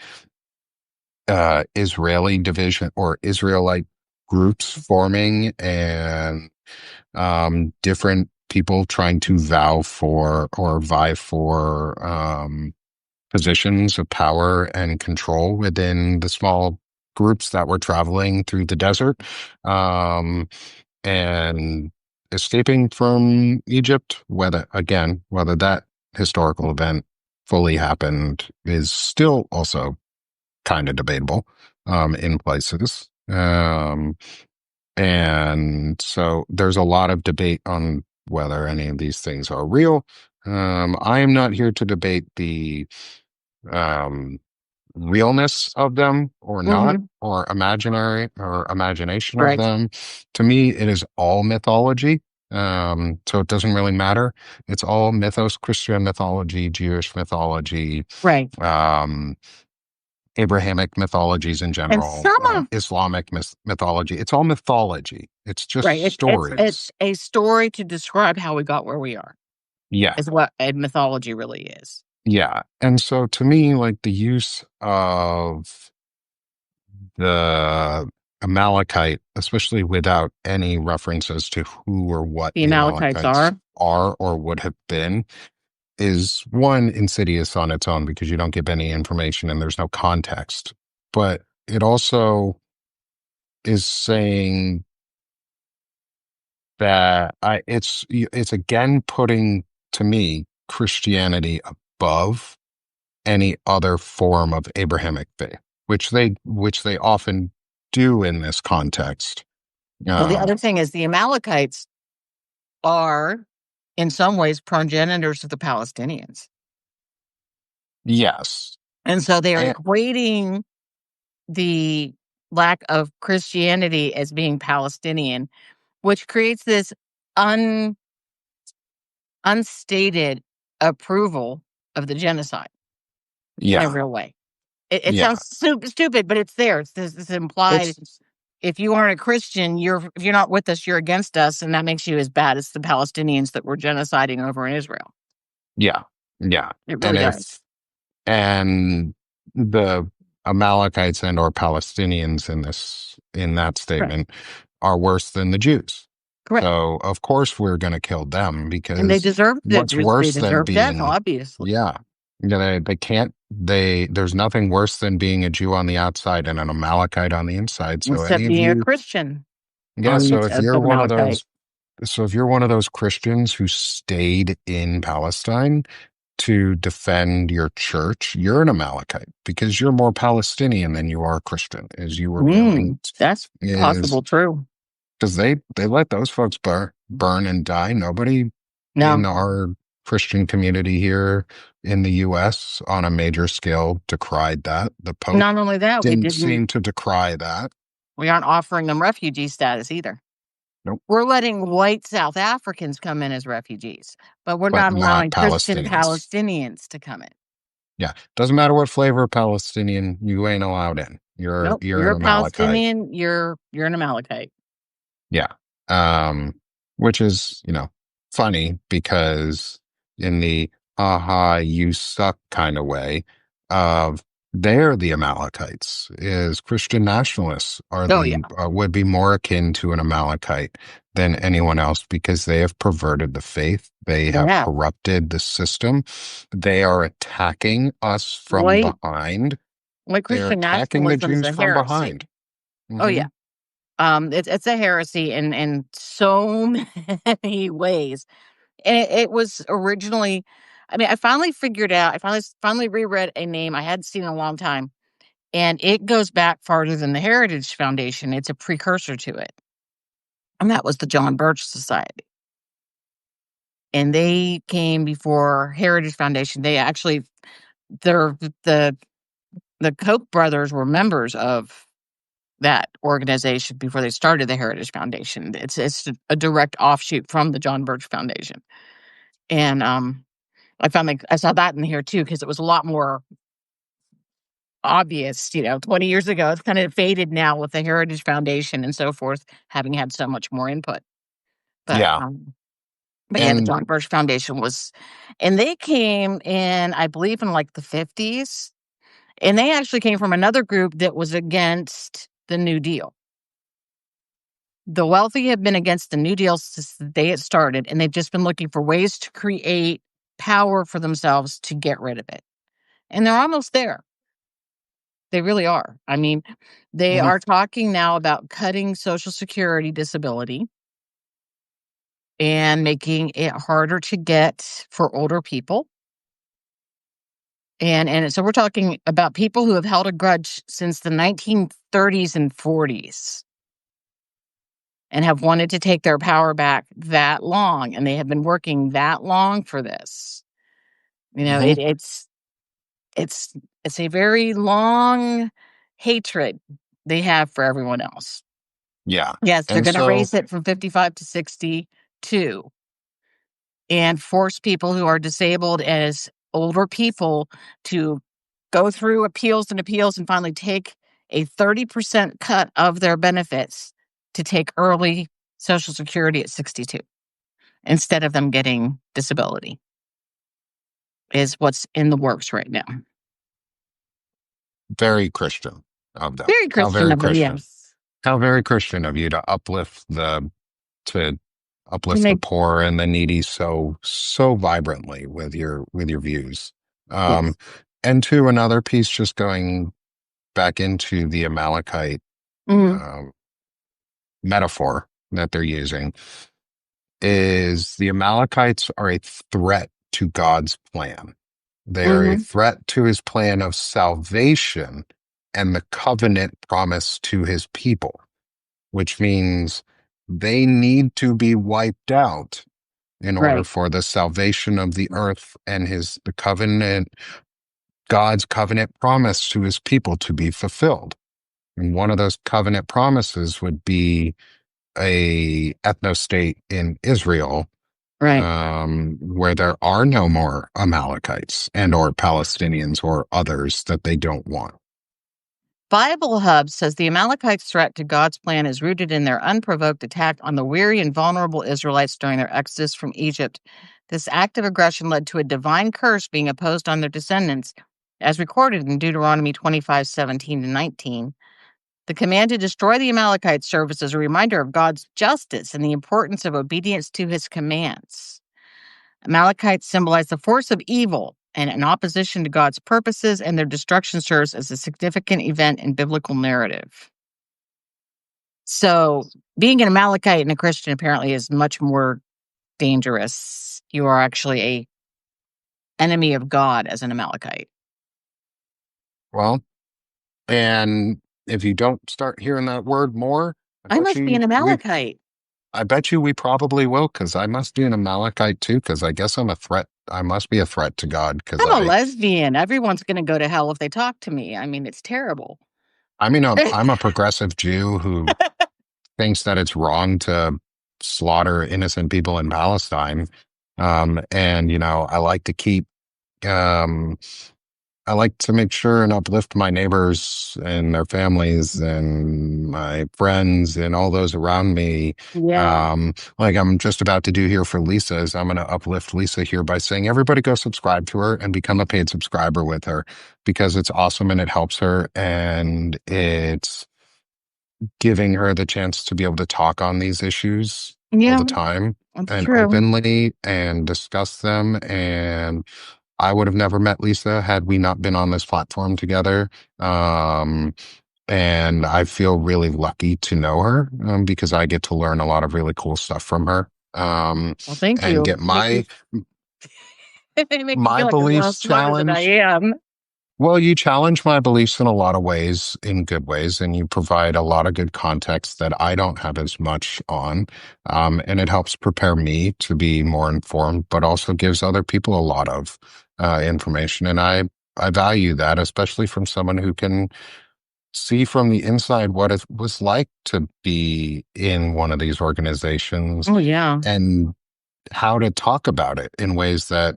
Israeli division or Israelite groups forming, and different people trying to vow for or vie for positions of power and control within the small groups that were traveling through the desert, and escaping from Egypt. Whether that historical event fully happened is still also kind of debatable in places. And so there's a lot of debate on whether any of these things are real. I am not here to debate the um, realness of them or not, mm-hmm. or imaginary or imagination of Right, them. To me, it is all mythology. So it doesn't really matter. It's all mythos, Christian mythology, Jewish mythology, right, um, Abrahamic mythologies in and general, some of Islamic mythology. It's all mythology. It's just right. It's stories. a story to describe how we got where we are. Yeah. Is what a mythology really is. Yeah. And so to me, like the use of the Amalekite, especially without any references to who or what The the Amalekites Amalekites are. are or would have been, is one, insidious on its own because you don't give any information and there's no context. But it also is saying that it's again putting, to me, Christianity above any other form of Abrahamic faith, which they often do in this context. Well, the Um, other thing is the Amalekites are, in some ways, progenitors of the Palestinians. yes, And so they are and equating the lack of Christianity as being Palestinian, which creates this un, unstated approval of the genocide in a yeah, real way. It yeah. sounds stupid, but it's there. It's this implied. It's If you aren't a Christian, if you're not with us, you're against us, and that makes you as bad as the Palestinians that were genociding over in Israel. yeah, yeah. It And really if does. and the Amalekites and or Palestinians in that Correct. statement are worse than the Jews. Correct. So of course we're going to kill them And they because deserve what's they worse than deserve death, being, obviously. yeah, they can't, there's nothing worse than being a Jew on the outside and an Amalekite on the inside. So Except any of being a you, Christian yeah, on the so if of you're one of Amalekite. those, so if you're one of those Christians who stayed in Palestine to defend your church, you're an Amalekite because you're more Palestinian than you are Christian, as you were willing That's is possible true. because they let those folks burn and die. Nobody in No, our Christian community here in the US on a major scale decried that. The Pope not only that, didn't seem to decry that. we aren't offering them refugee status either. Nope. We're letting white South Africans come in as refugees, but we're But not not allowing Christian Palestinians. Palestinians to come in. Yeah. Doesn't matter what flavor Palestinian you ain't allowed in. Nope, You're you're an a Amalekite. Palestinian. You're an Amalekite. Yeah. Which is, funny because in the aha, you suck kind of way of they're the Amalekites is Christian nationalists are Oh yeah, would be more akin to an Amalekite than anyone else because they have perverted the faith. They they have have corrupted the system. They are attacking us from white behind. They're Christian attacking the nationalism is Jews a from heresy. behind. Oh Hmm. yeah, it's a heresy in so many ways. And it was originally, I mean, I finally figured out. I finally reread a name I hadn't seen in a long time, and it goes back farther than the Heritage Foundation. It's a precursor to it, and that was the John Birch Society. And they came before Heritage Foundation. They actually, they're the Koch brothers were members of that organization before they started the Heritage Foundation. It's a direct offshoot from the John Birch Foundation. And I found like I saw that in here too, because it was a lot more obvious, 20 years ago. It's kind of faded now with the Heritage Foundation and so forth, having had so much more input. But Yeah. yeah, the And John Birch Foundation and they came in, I believe, in like the 50s. And they actually came from another group that was against the New Deal. The wealthy have been against the New Deal since the day it started, and they've just been looking for ways to create power for themselves to get rid of it. And they're almost there. They really are. I mean, they mhm, are talking now about cutting Social Security disability and making it harder to get for older people. And so we're talking about people who have held a grudge since the 1930s and 40s and have wanted to take their power back that long, and they have been working that long for this. mhm, It's it's a very long hatred they have for everyone else. yeah. Yes, they're And gonna so, raise it from 55 to 62 and force people who are disabled as older people to go through appeals and appeals and finally take a 30% cut of their benefits to take early Social Security at 62 instead of them getting disability is what's in the works right now. very Christian of them. Very How Christian very of them, Christian. yes. How very Christian of you to To uplift the make poor and the needy so vibrantly with your views. Um, yes. and to another piece, just going back into the Amalekite Mhm, um, metaphor that they're using, is the Amalekites are a threat to God's plan. They are a mhm, threat to his plan of salvation and the covenant promise to his people, which means they need to be wiped out in order right, for the salvation of the earth and the covenant, God's covenant promise to his people to be fulfilled. And one of those covenant promises would be a ethno-state in Israel, right. where there are no more Amalekites and or Palestinians or others that they don't want. Bible Hub says the Amalekites' threat to God's plan is rooted in their unprovoked attack on the weary and vulnerable Israelites during their exodus from Egypt. This act of aggression led to a divine curse being imposed on their descendants, as recorded in Deuteronomy 25:17-19. The command to destroy the Amalekites serves as a reminder of God's justice and the importance of obedience to his commands. Amalekites symbolize the force of evil and in opposition to God's purposes, and their destruction serves as a significant event in biblical narrative. So, being an Amalekite and a Christian apparently is much more dangerous. You are actually a enemy of God as an Amalekite. Well, and if you don't start hearing that word more, I must be an Amalekite. I bet you we probably will, because I must be an Amalekite too, because I guess I'm a threat. I must be a threat to God, because I'm a lesbian. Everyone's going to go to hell if they talk to me. I mean, it's terrible. I mean, I'm a progressive Jew who thinks that it's wrong to slaughter innocent people in Palestine. And, um, I like to make sure and uplift my neighbors and their families and my friends and all those around me. Yeah. Like I'm just about to do here for Lisa is I'm going to uplift Lisa here by saying, everybody go subscribe to her and become a paid subscriber with her, because it's awesome and it helps her, and it's giving her the chance to be able to talk on these issues all Yeah, the time that's and true. openly and discuss them. And I would have never met Lisa had we not been on this platform together. Um, and I feel really lucky to know her, because I get to learn a lot of really cool stuff from her. Well, thank And you. get my They make me my feel like I'm a lot beliefs smarter than I challenged. am. Well, you challenge my beliefs in a lot of ways, in good ways, and you provide a lot of good context that I don't have as much on. And it helps prepare me to be more informed, but also gives other people a lot of information. And I value that, especially from someone who can see from the inside what it was like to be in one of these organizations Oh, yeah. and how to talk about it in ways that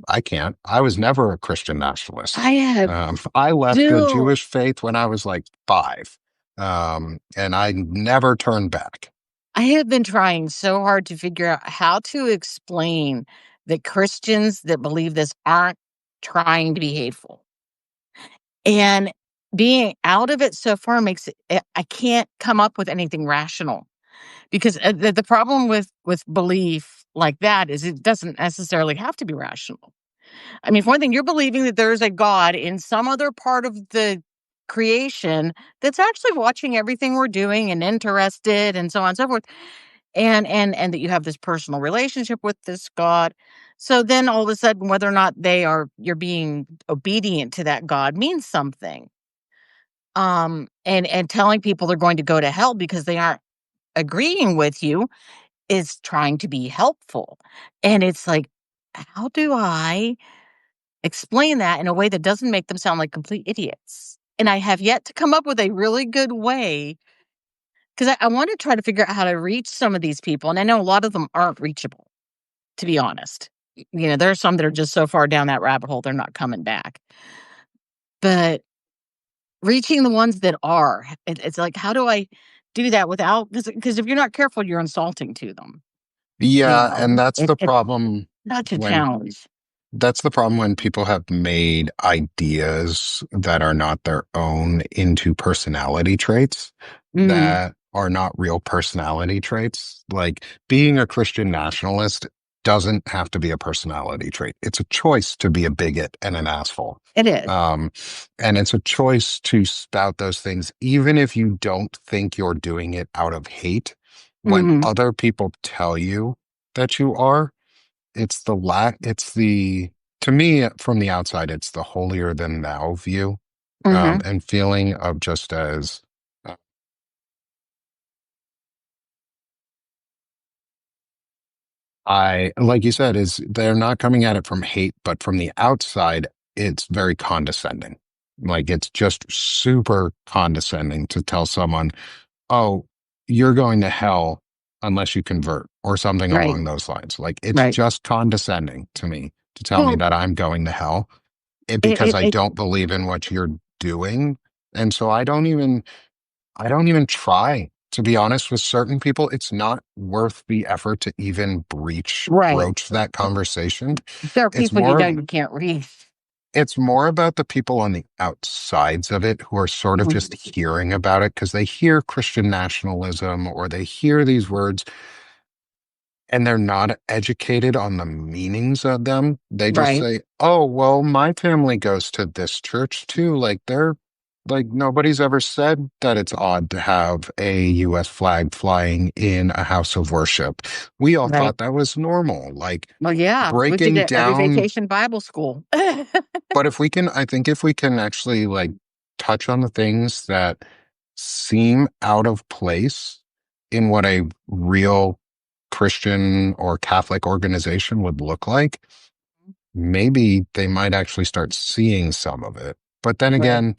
I can't. I was never a Christian nationalist. I have I left the still, Jewish faith when I was like 5, and I never turned back. I have been trying so hard to figure out how to explain that Christians that believe this aren't trying to be hateful. And being out of it so far makes it, I can't come up with anything rational because the problem with belief like that is it doesn't necessarily have to be rational. I mean, for one thing, you're believing that there's a God in some other part of the creation that's actually watching everything we're doing and interested and so on and so forth. And that you have this personal relationship with this God. So then all of a sudden, whether or not you're being obedient to that God means something. And telling people they're going to go to hell because they aren't agreeing with you is trying to be helpful. And it's like, how do I explain that in a way that doesn't make them sound like complete idiots? And I have yet to come up with a really good way because I want to try to figure out how to reach some of these people. And I know a lot of them aren't reachable, to be honest. There are some that are just so far down that rabbit hole, they're not coming back. But reaching the ones that are, it's like, how do I do that without, because if you're not careful, you're insulting to them. Yeah, and It's such a when challenge. that's the problem when people have made ideas that are not their own into personality traits Mhm. that are not real personality traits. Like being a Christian nationalist doesn't have to be a personality trait. It's a choice to be a bigot and an asshole. It is. Um, and it's a choice to spout those things, even if you don't think you're doing it out of hate. When Mhm. other people tell you that you are, it's the, to me, from the outside, it's the holier than thou view, Mhm. and feeling of just as, uh, like you said, is they're not coming at it from hate, but from the outside, it's very condescending. Like it's just super condescending to tell someone, oh, you're going to hell unless you convert or something Right. along those lines. Like it's Right. just condescending to me to tell me Well, that I'm going to hell it because it I it don't believe in what you're doing. And so I don't even try. To be honest with certain people, it's not worth the effort to even right. broach that conversation. There are It's people you more know you can't read. it's more about the people on the outsides of it who are sort of Mhm. just hearing about it because they hear Christian nationalism or they hear these words and they're not educated on the meanings of them. They just Right. say, "Oh, well, my family goes to this church too." Like they're like nobody's ever said that it's odd to have a US flag flying in a house of worship. We all Right. thought that was normal. Like Well, yeah, we did breaking it every down, vacation Bible school. but if we can, I think if we can actually like touch on the things that seem out of place in what a real Christian or Catholic organization would look like, maybe they might actually start seeing some of it. But then Right. again,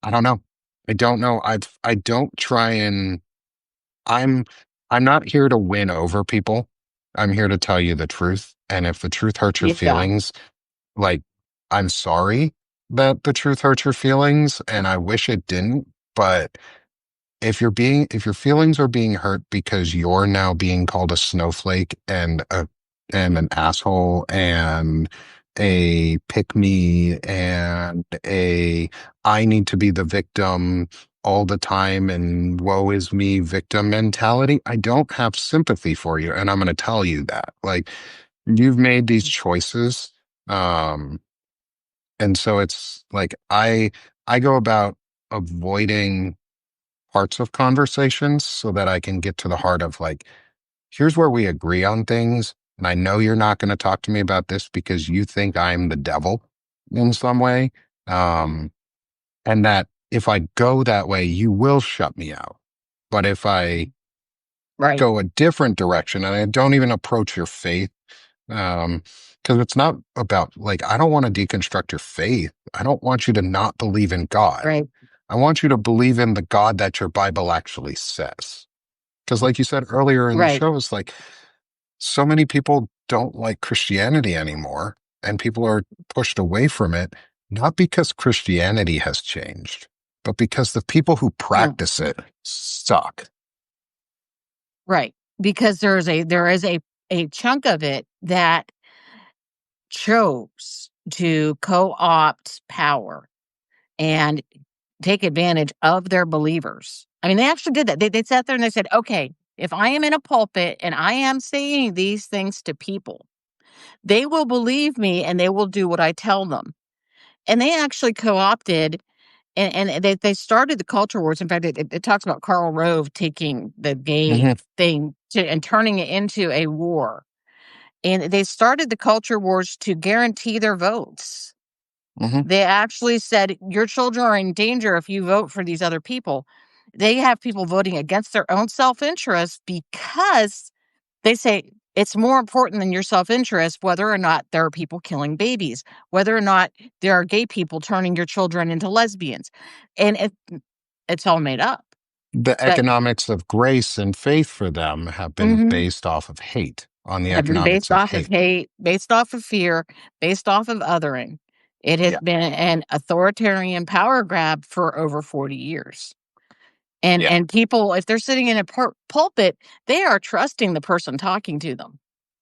I don't know. I don't know. I don't try and I'm I'm not here to win over people. I'm here to tell you the truth. And if the truth hurts your Yeah. feelings, like I'm sorry that the truth hurts your feelings and I wish it didn't, but if your feelings are being hurt because you're now being called a snowflake and an asshole and a pick me and a I need to be the victim all the time and woe is me victim mentality, I don't have sympathy for you and I'm going to tell you that. Like you've made these choices, um and so it's like I go about avoiding parts of conversations so that I can get to the heart of like, here's where we agree on things. And I know you're not going to talk to me about this because you think I'm the devil in some way. Um, and that if I go that way, you will shut me out. But if I Right. go a different direction and I don't even approach your faith, um, because it's not about like, I don't want to deconstruct your faith. I don't want you to not believe in God. Right. I want you to believe in the God that your Bible actually says. Because, like you said earlier in the Right. show, it's like so many people don't like Christianity anymore, and people are pushed away from it, not because Christianity has changed, but because the people who Mm, practice it suck. right. Because there is a chunk of it that chose to co-opt power and take advantage of their believers. I mean, they actually did that. They sat there and they said, okay, if I am in a pulpit and I am saying these things to people, they will believe me and they will do what I tell them. And they actually co-opted and they started the culture wars. In fact, it talks about Karl Rove taking the gay Hmm. thing and turning it into a war. And they started the culture wars to guarantee their votes. Hmm. They actually said, your children are in danger if you vote for these other people. They have people voting against their own self-interest because they say it's more important than your self-interest whether or not there are people killing babies, whether or not there are gay people turning your children into lesbians. And it's all made up. The But economics of grace and faith for them have been mhm, based off of hate, on the have been economics based of off of hate. hate, based off of fear, based off of othering. It has Yeah. been an authoritarian power grab for over 40 years. And Yeah. and people, if they're sitting in a pulpit, they are trusting the person talking to them.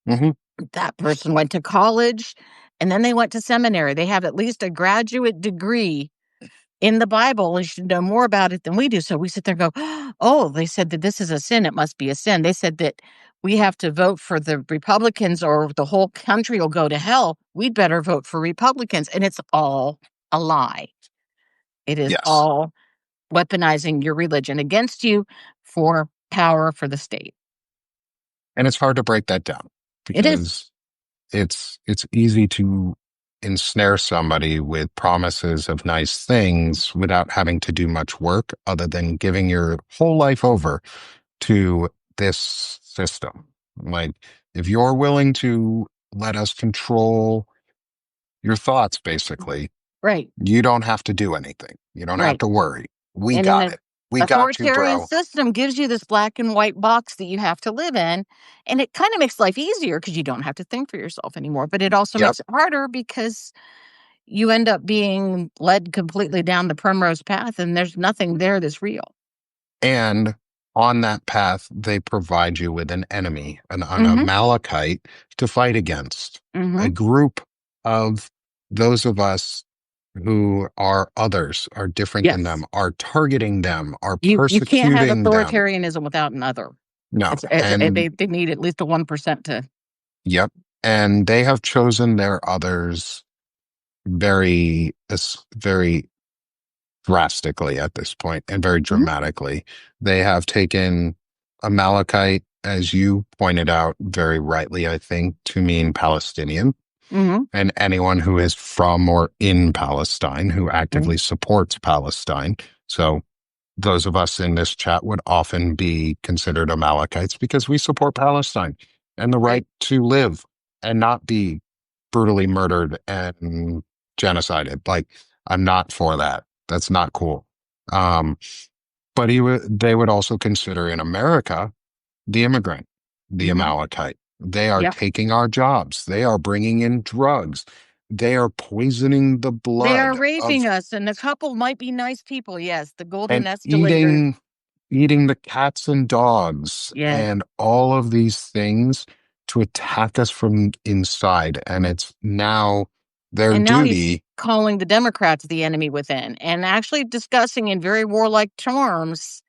Hmm. That person went to college, and then they went to seminary. They have at least a graduate degree in the Bible and should know more about it than we do. So we sit there and go, "Oh, they said that this is a sin, it must be a sin. They said that we have to vote for the Republicans or the whole country will go to hell. We'd better vote for Republicans." And it's all a lie. It is Yes. all weaponizing your religion against you for power for the state. And it's hard to break that down It is. because it's easy to ensnare somebody with promises of nice things without having to do much work other than giving your whole life over to this system. Like, if you're willing to let us control your thoughts, basically, Right, you don't have to do anything. You don't have right. to worry. We And in got an it. We got you, authoritarian bro. system gives you this black and white box that you have to live in, and it kinda makes life easier because you don't have to think for yourself anymore, but it also Yep. makes it harder because you end up being led completely down the primrose path, and there's nothing there that's real. And on that path, they provide you with an enemy, an Mhm, Amalekite to fight against. A mhm. group of those of us who are others, are different than them, Yes. are targeting them, are You can't have persecuting them. authoritarianism without an other. No. It's And they need at least a 1% to yep. And they have chosen their others very drastically at this point and very mhm, dramatically. They have taken Amalekite, as you pointed out very rightly, I think, to mean Palestinian mhm, and anyone who is from or in Palestine who mhm, actively supports Palestine. So those of us in this chat would often be considered Amalekites because we support Palestine and the right. right to live and not be brutally murdered and genocided. Like, I'm not for that. That's not cool. Um, but they would also consider in America the immigrant, the Mhm, Amalekite. They are yep. taking our jobs. They are bringing in drugs. They are poisoning the They are blood raping of us, and the couple might be nice people, yes, the golden and escalator. eating the cats and dogs Yes, and all of these things to attack us from inside. And it's now their and now he's duty calling the Democrats the enemy within, and actually discussing in very warlike terms,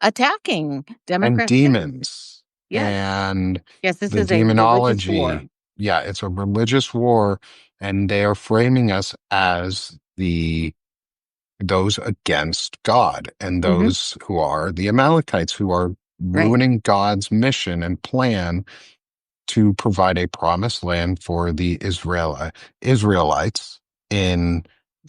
attacking and Democrats too. demons Yes, and yes, this the is a religious war. demonology. Yeah, it's a religious war, and they are framing us as those against God and Mhm, those who are the Amalekites who are right, ruining God's mission and plan to provide a promised land for the Israelites in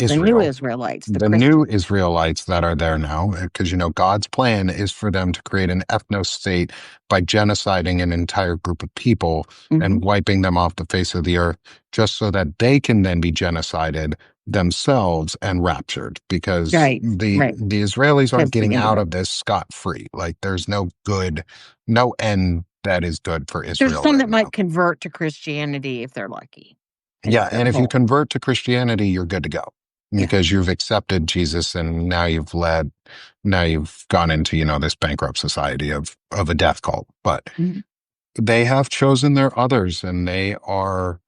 The new Israel, Israelites, the the new Christians. Israelites that are there now, because God's plan is for them to create an ethno state by genociding an entire group of people Hmm. and wiping them off the face of the earth, just so that they can then be genocided themselves and raptured. Because Right, the right. the Israelis aren't Because the getting out Indian. of this scot free. Like there's no end that is good for There's Israel some right that now. might convert to Christianity if they're lucky. Is Yeah, their and if you hope. convert to Christianity, you're good to go Yeah. because you've accepted Jesus and now you've gone into, this bankrupt society of a death cult. But Mhm. they have chosen their others and they are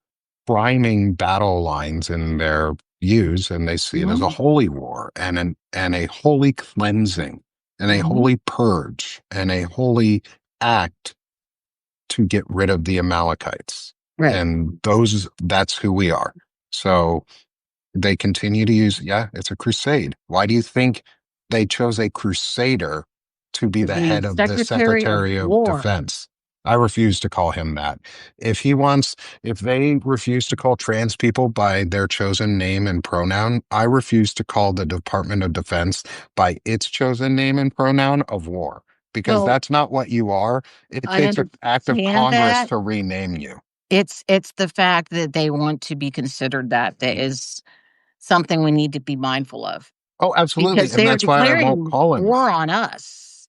priming battle lines in their views and they see it as a Mhm. holy war and a holy cleansing and a Mhm. holy purge and a holy act to get rid of the Amalekites. Right. And that's who we are. So they continue to use, yeah, it's a crusade. Why do you think they chose a crusader to be the The head of the Secretary of Secretary of War. Defense? I refuse to call him that. If they refuse to call trans people by their chosen name and pronoun, I refuse to call the Department of Defense by its chosen name and pronoun of war, because Well, that's not what you are. It I takes an act of understand Congress that. to rename you. It's the fact that they want to be considered that is something we need to be mindful of Oh, absolutely. because And they are that's why I won't declaring call him that. war on us.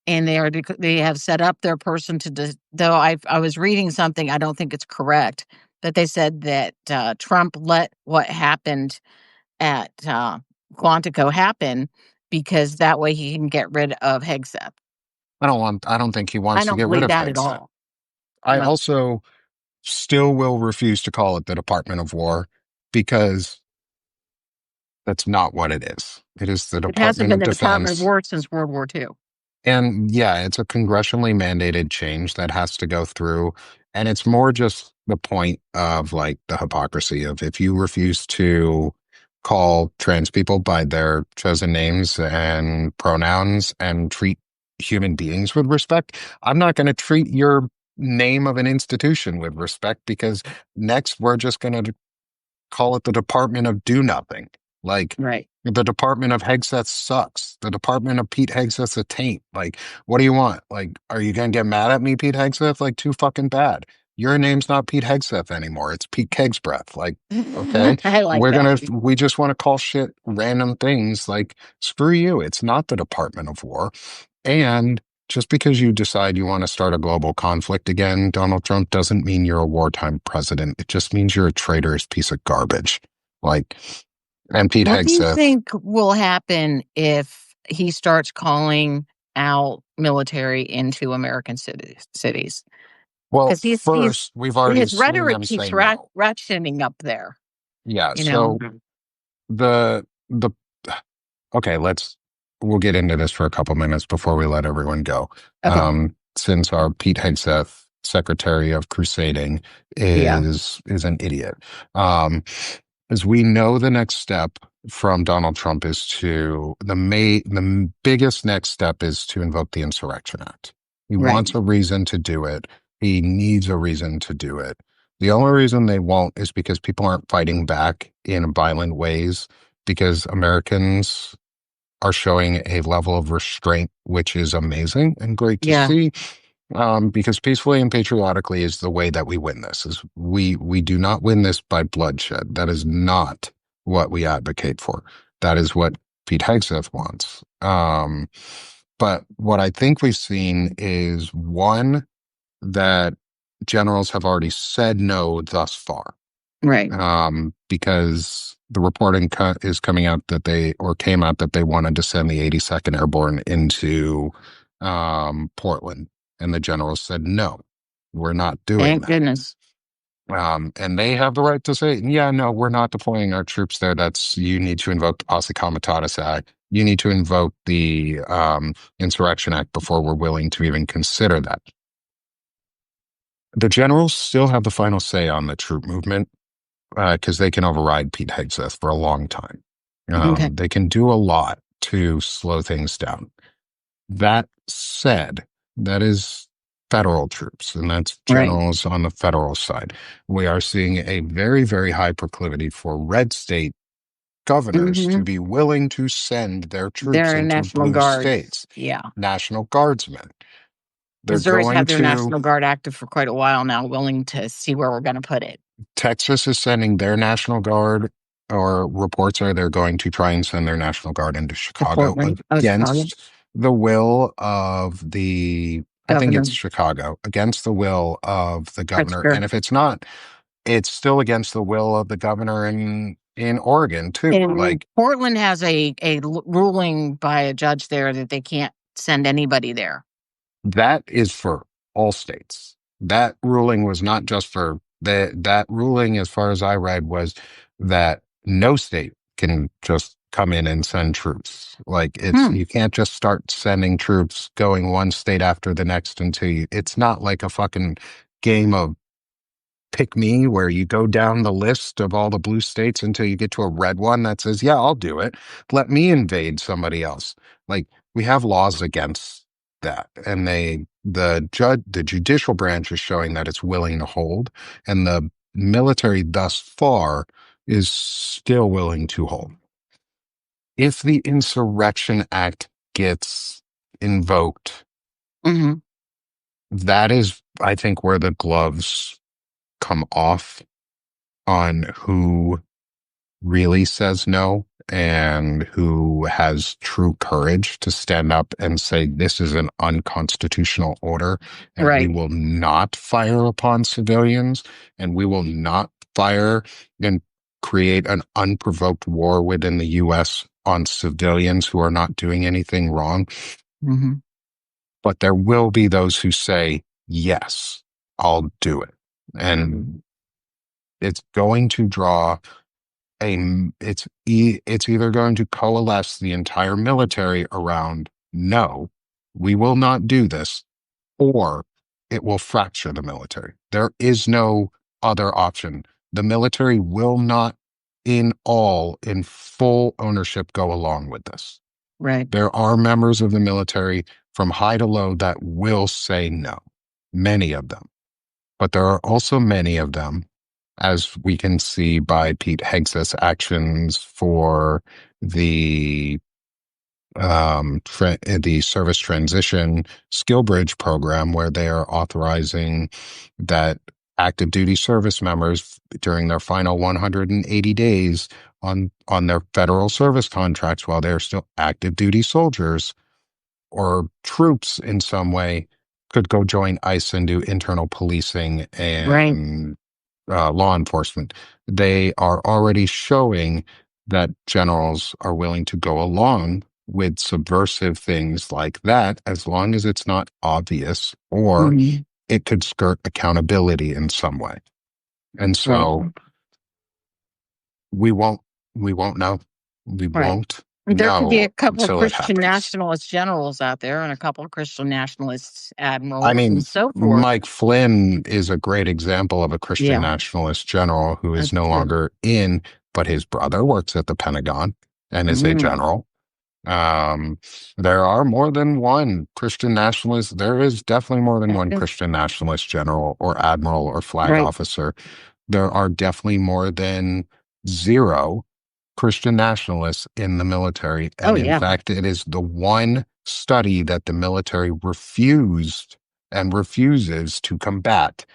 And they have set up their person to though I was reading something, I don't think it's correct, but they said that Trump let what happened at Quantico happen because that way he can get rid of Hegseth. I don't think he I wants to don't get rid believe of that at Hegseth. all. I Well, also still will refuse to call it the Department of War because that's not what it is. It is the it hasn't Department been of the Department of Defense. War since World War II. And yeah, it's a congressionally mandated change that has to go through. And it's more just the point of like the hypocrisy of if you refuse to call trans people by their chosen names and pronouns and treat human beings with respect, I'm not going to treat your name of an institution with respect because next we're just going to call it the Department of Do Nothing. Like Right. the Department of Hegseth sucks. The Department of Pete Hegseth's a taint. Like, what do you want? Like, are you gonna get mad at me, Pete Hegseth? Like, too fucking bad. Your name's not Pete Hegseth anymore. It's Pete Kegsbreath. Like, okay, I like that. we just want to call shit random things. Like, screw you. It's not the Department of War. And just because you decide you want to start a global conflict again, Donald Trump, doesn't mean you're a wartime president. It just means you're a traitorous piece of garbage. Like, and Pete What do you Hegseth. think will happen if he starts calling out military into American cities? Well, Because he's first, we've already his seen rhetoric them keeps say no. ratcheting up there. Yeah. You know. So the okay, we'll get into this for a couple minutes before we let everyone go. Okay. Since our Pete Hegseth, Secretary of Crusading, Yeah. is an idiot. Um, as we know, the next step from Donald Trump is the biggest next step is to invoke the Insurrection Act. He Right. wants a reason to do it. He needs a reason to do it. The only reason they won't is because people aren't fighting back in violent ways because Americans are showing a level of restraint, which is amazing and great to Yeah. see. Because peacefully and patriotically is the way that we win this. Is we do not win this by bloodshed. That is not what we advocate for. That is what Pete Hegseth wants. But what I think we've seen is one that generals have already said no thus far, Right. because the reporting is coming out that came out that they wanted to send the 82nd Airborne into Portland, and the generals said no, we're not doing Thank that. goodness. And they have the right to say, yeah, no, we're not deploying our troops there. You need to invoke the Posse Comitatus Act. You need to invoke the Insurrection Act before we're willing to even consider that. The generals still have the final say on the troop movement because they can override Pete Hegseth for a long time. Okay. They can do a lot to slow things down. That said, that is federal troops, and that's Right. generals on the federal side. We are seeing a very, very high proclivity for red state governors to Hmm. be willing to send their troops They're into National blue Guards. states, Yeah. National Guardsmen. They're Missouri's going had their to, National Guard active for quite a while now, willing to see where we're going to put it. Texas is sending their National Guard, or reports are they're going to try and send their National Guard into To Chicago Portland. Oh, Chicago. against the will of I think it's Governor Chicago, against the will of the governor. Pritzker. And if it's not, it's still against the will of the governor in Oregon too. And Like Portland has a ruling by a judge there that they can't send anybody there. that is for all states. That ruling was not just for that ruling, as far as I read, was that no state can just come in and send troops. Like Hmm. you can't just start sending troops going one state after the next until it's not like a fucking game of pick me where you go down the list of all the blue states until you get to a red one that says, yeah, I'll do it. Let me invade somebody else. Like we have laws against that. And the judicial branch is showing that it's willing to hold. And the military thus far is still willing to hold. If the Insurrection Act gets invoked, Hmm. that is, I think, where the gloves come off on who really says no and who has true courage to stand up and say, this is an unconstitutional order, and we Right. will not fire upon civilians, and we will not fire and create an unprovoked war within the U.S. on civilians who are not doing anything wrong. Hmm. But there will be those who say, yes, I'll do it. And it's going to draw it's either going to coalesce the entire military around no, we will not do this, or it will fracture the military. There is no other option. The military will not in full ownership go along with this. Right. There are members of the military from high to low that will say no, many of them. But there are also many of them, as we can see by Pete Hegseth's actions for the the service transition skill bridge program, where they are authorizing that active duty service members during their final 180 days on their federal service contracts, while they're still active duty soldiers or troops in some way, could go join ICE and do internal policing Right. and law enforcement. They are already showing that generals are willing to go along with subversive things like that, as long as it's not obvious or Hmm. it could skirt accountability in some way. And Right. so we won't, we won't know. We Right. won't There could be a know couple of until it Christian happens. nationalist generals out there and a couple of Christian nationalist I admirals and mean, so forth. Mike Flynn is a great example of a Christian Yeah, nationalist general who is that's no true. longer in, but his brother works at the Pentagon and is a Mm. general. Um, there are more than one Christian nationalist. There is definitely more than one Christian nationalist general or admiral or flag Right. officer. There are definitely more than zero Christian nationalists in the military. Oh, And in yeah. fact, it is the one study that the military refused and refuses to combat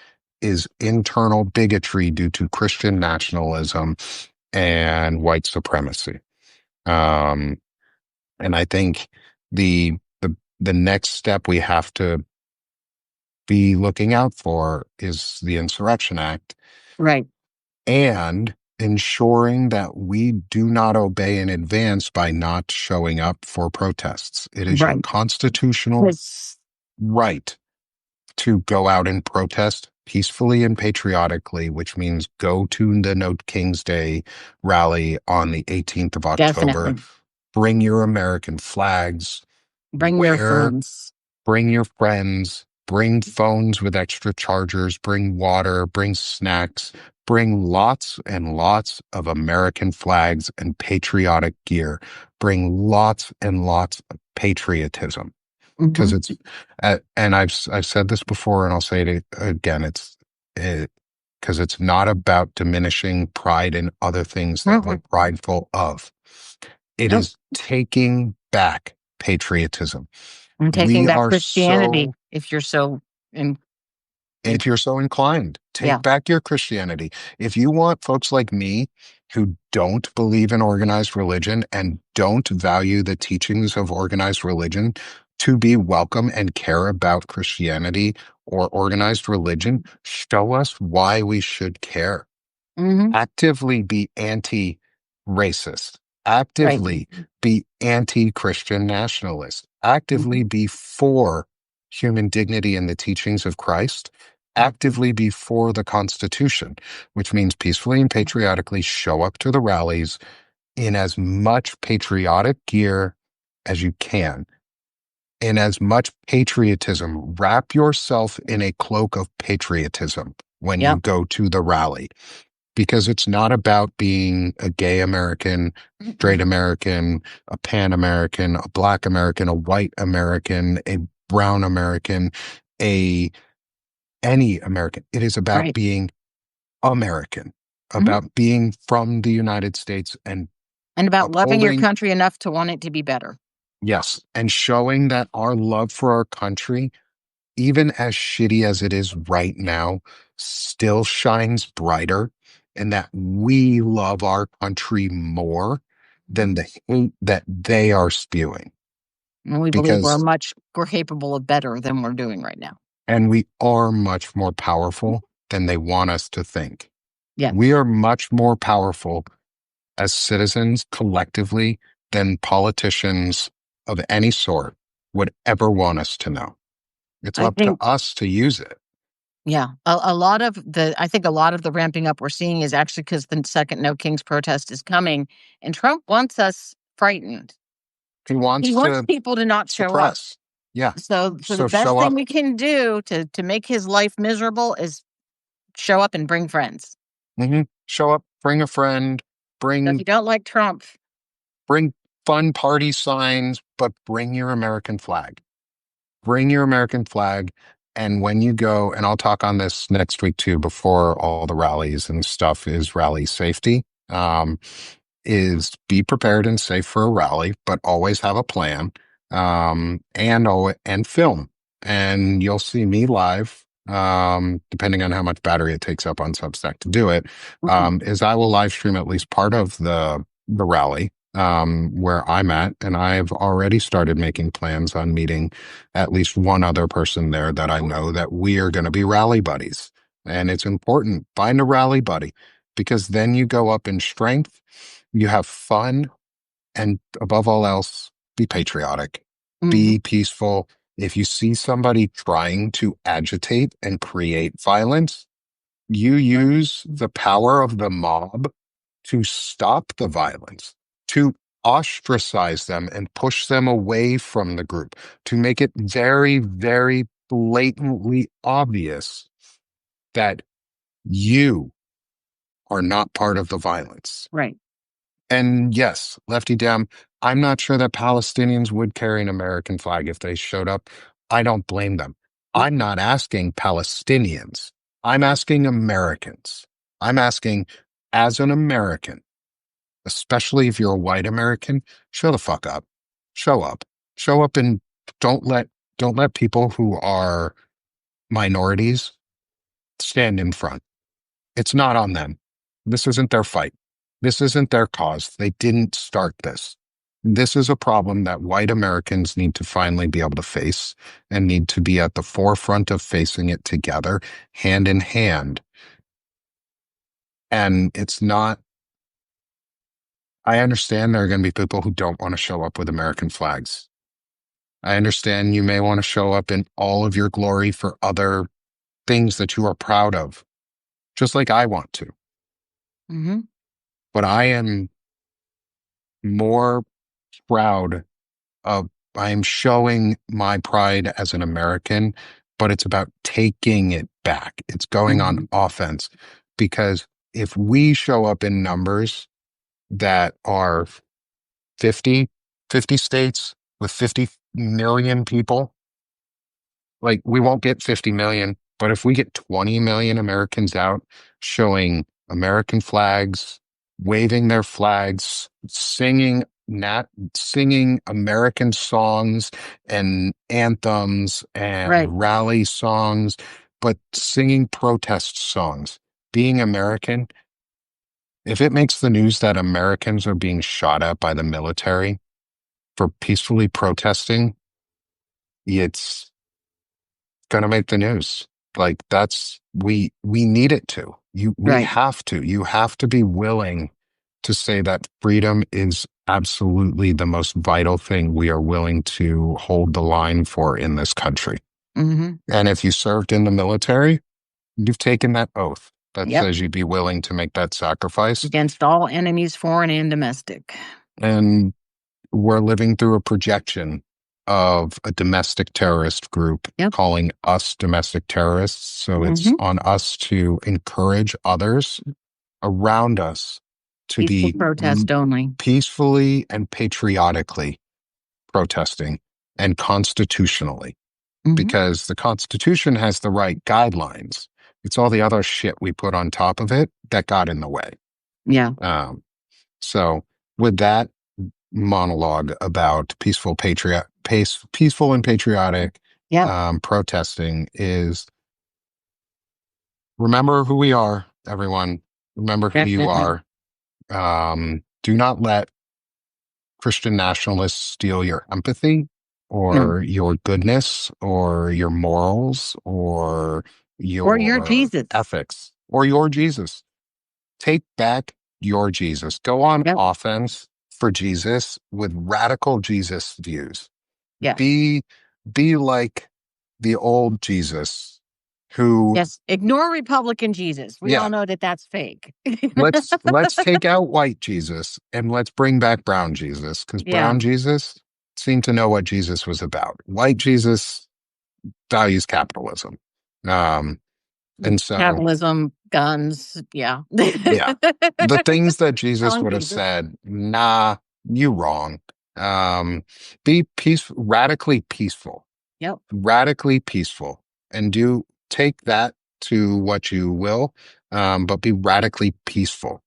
is internal bigotry due to Christian nationalism and white supremacy. Um, and I think the next step we have to be looking out for is the Insurrection Act Right. and ensuring that we do not obey in advance by not showing up for protests. It is your Right. constitutional 'Cause- right to go out and protest peacefully and patriotically, which means go to the No King's Day rally on the 18th of October. Definitely. Bring your American flags, Bring your wear friends. bring your friends, bring phones with extra chargers, bring water, bring snacks, bring lots and lots of American flags and patriotic gear. Bring lots and lots of patriotism. Hmm. Because and I've said this before and I'll say it again. because it's not about diminishing pride in other things that we're Mm-mm. prideful of. It Nope. is taking back patriotism. And taking We back are Christianity so, if you're so in, in if you're so inclined, yeah. take back your Christianity. If you want folks like me who don't believe in organized religion and don't value the teachings of organized religion to be welcome and care about Christianity or organized religion, show us why we should care. Hmm. Actively be anti-racist, Right. actively be anti-Christian nationalist, Hmm. actively be for human dignity and the teachings of Christ, actively be for the Constitution, which means peacefully and patriotically show up to the rallies in as much patriotic gear as you can, in as much patriotism. Wrap yourself in a cloak of patriotism when you Yep. go to the rally, because it's not about being a gay American, straight American, a pan American, a black American, a white American, a brown American, a any American. It is about Right. being American, Hmm. about being from the United States and And about loving your upholding, country enough to want it to be better. yes, and showing that our love for our country, even as shitty as it is right now, still shines brighter, and that we love our country more than the hate that they are spewing. And we believe Because, we're capable of better than we're doing right now. and we are much more powerful than they want us to think. We Yes. are much more powerful as citizens collectively than politicians of any sort would ever want us to know. It's I up to think, us to use it. yeah, a lot of I think a lot of the ramping up we're seeing is actually because the second No Kings protest is coming and Trump wants us frightened. He He wants wants to people to not show up. suppress. Yeah. So the So best show thing up. we can do to make his life miserable is show up and bring friends. Show up, bring a friend, So if bring you don't like Trump, bring fun party signs, but bring your American flag. Bring your American flag. And when you go, and I'll talk on this next week too, before all the rallies and stuff, is rally safety. Is be prepared and safe for a rally, but always have a plan. And film. And you'll see me live, depending on how much battery it takes up on Substack to do it. mhm, Is I will live stream at least part of the rally, where I'm at, and I've already started making plans on meeting at least one other person there that I know that we are going to be rally buddies. And it's important. Find a rally buddy, because then you go up in strength, you have fun, and above all else, be patriotic, mhm, be peaceful. If you see somebody trying to agitate and create violence, you use the power of the mob to stop the violence, to ostracize them and push them away from the group, to make it very, very blatantly obvious that you are not part of the violence. right. And yes, Lefty Dem, I'm not sure that Palestinians would carry an American flag if they showed up. I don't blame them. I'm not asking Palestinians. I'm asking Americans. I'm asking, as an American, especially if you're a white American, show the fuck up. Show up. Show up, and don't let don't let people who are minorities stand in front. It's not on them. This isn't their fight. This isn't their cause. They didn't start this. This is a problem that white Americans need to finally be able to face, and need to be at the forefront of facing it together, hand in hand. And it's not, I understand there are going to be people who don't want to show up with American flags. I understand you may want to show up in all of your glory for other things that you are proud of, just like I want to. Hmm. But I am more proud of, I'm showing my pride as an American, but it's about taking it back. It's going on Hmm. offense, because if we show up in numbers that are 50 states with 50 million people, like we won't get 50 million. But if we get 20 million Americans out showing American flags, waving their flags, singing American songs and anthems Right. and rally songs, but singing protest songs, being American, if it makes the news that Americans are being shot at by the military for peacefully protesting, it's going to make the news. Like we need it to. We Right. have to. You have to be willing to say that freedom is absolutely the most vital thing we are willing to hold the line for in this country. Hmm. And if you served in the military, you've taken that oath that Yep. says you'd be willing to make that sacrifice. Against all enemies, foreign and domestic. And we're living through a projection of a domestic terrorist group Yep. calling us domestic terrorists. So it's Hmm. on us to encourage others around us to Peaceful be protest only. peacefully and patriotically protesting and constitutionally, Hmm. because the Constitution has the right guidelines. It's all the other shit we put on top of it that got in the way. Yeah. Um, so with that monologue about peaceful and patriotic Yep. protesting is remember who we are, everyone. Remember who you Definitely. are. Do not let Christian nationalists steal your empathy No. or your goodness or your morals or Or your your Jesus. ethics or your Jesus. Take back your Jesus. Go on Yep. offense for Jesus with radical Jesus views. Yes. Be be like the old Jesus who, Yes. Ignore Republican Jesus. We all yeah, know that that's fake. let's take out white Jesus and let's bring back brown Jesus, because Yeah. brown Jesus seemed to know what Jesus was about. White Jesus values capitalism. Um, and so Capitalism, guns. Yeah. yeah, the things that Jesus Telling would have Jesus. said, nah, you wrong. Be Yep. radically peaceful, and do take that to what you will, but be radically peaceful.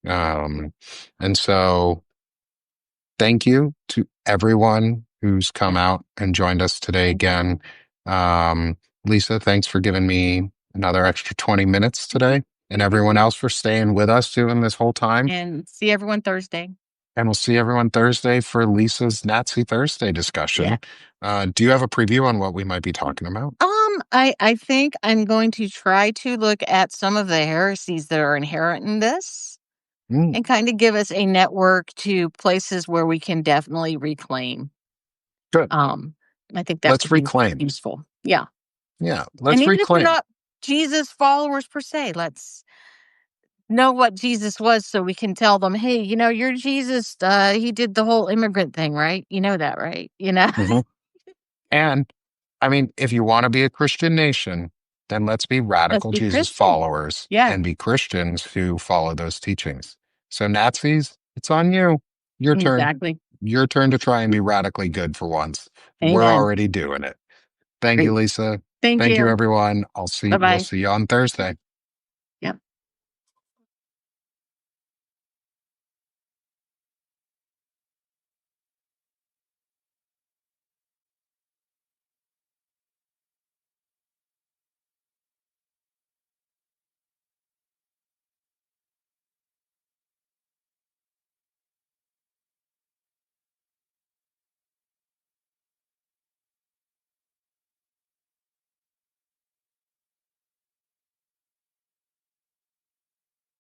Um, and so thank you to everyone who's come out and joined us today Thank you. again. Lisa, thanks for giving me another extra 20 minutes today, and everyone else for staying with us doing this whole time. And see everyone Thursday. And we'll see everyone Thursday for Lisa's Nat-C Thursday Yeah. discussion. Do you have a preview on what we might be talking about? I think I'm going to try to look at some of the heresies that are inherent in this Mm, and kind of give us a network to places where we can definitely reclaim. good. Um, I think that Let's would be reclaim. useful. Yeah. Yeah, And let's even if we're reclaim. not Jesus followers per se, let's know what Jesus was so we can tell them, hey, your Jesus, he did the whole immigrant thing, right? You know that, right? Mhm. And I mean, if you want to be a Christian nation, then let's be Let's radical be Jesus Christian. followers Yeah, and be Christians who follow those teachings. So Nazis, it's on you. Your turn. exactly. Your turn to try and be radically good for once. We're Amen. already doing it. Thank you, Great. Lisa. Thank Thank you, you. everyone. Bye We'll bye. see you on Thursday.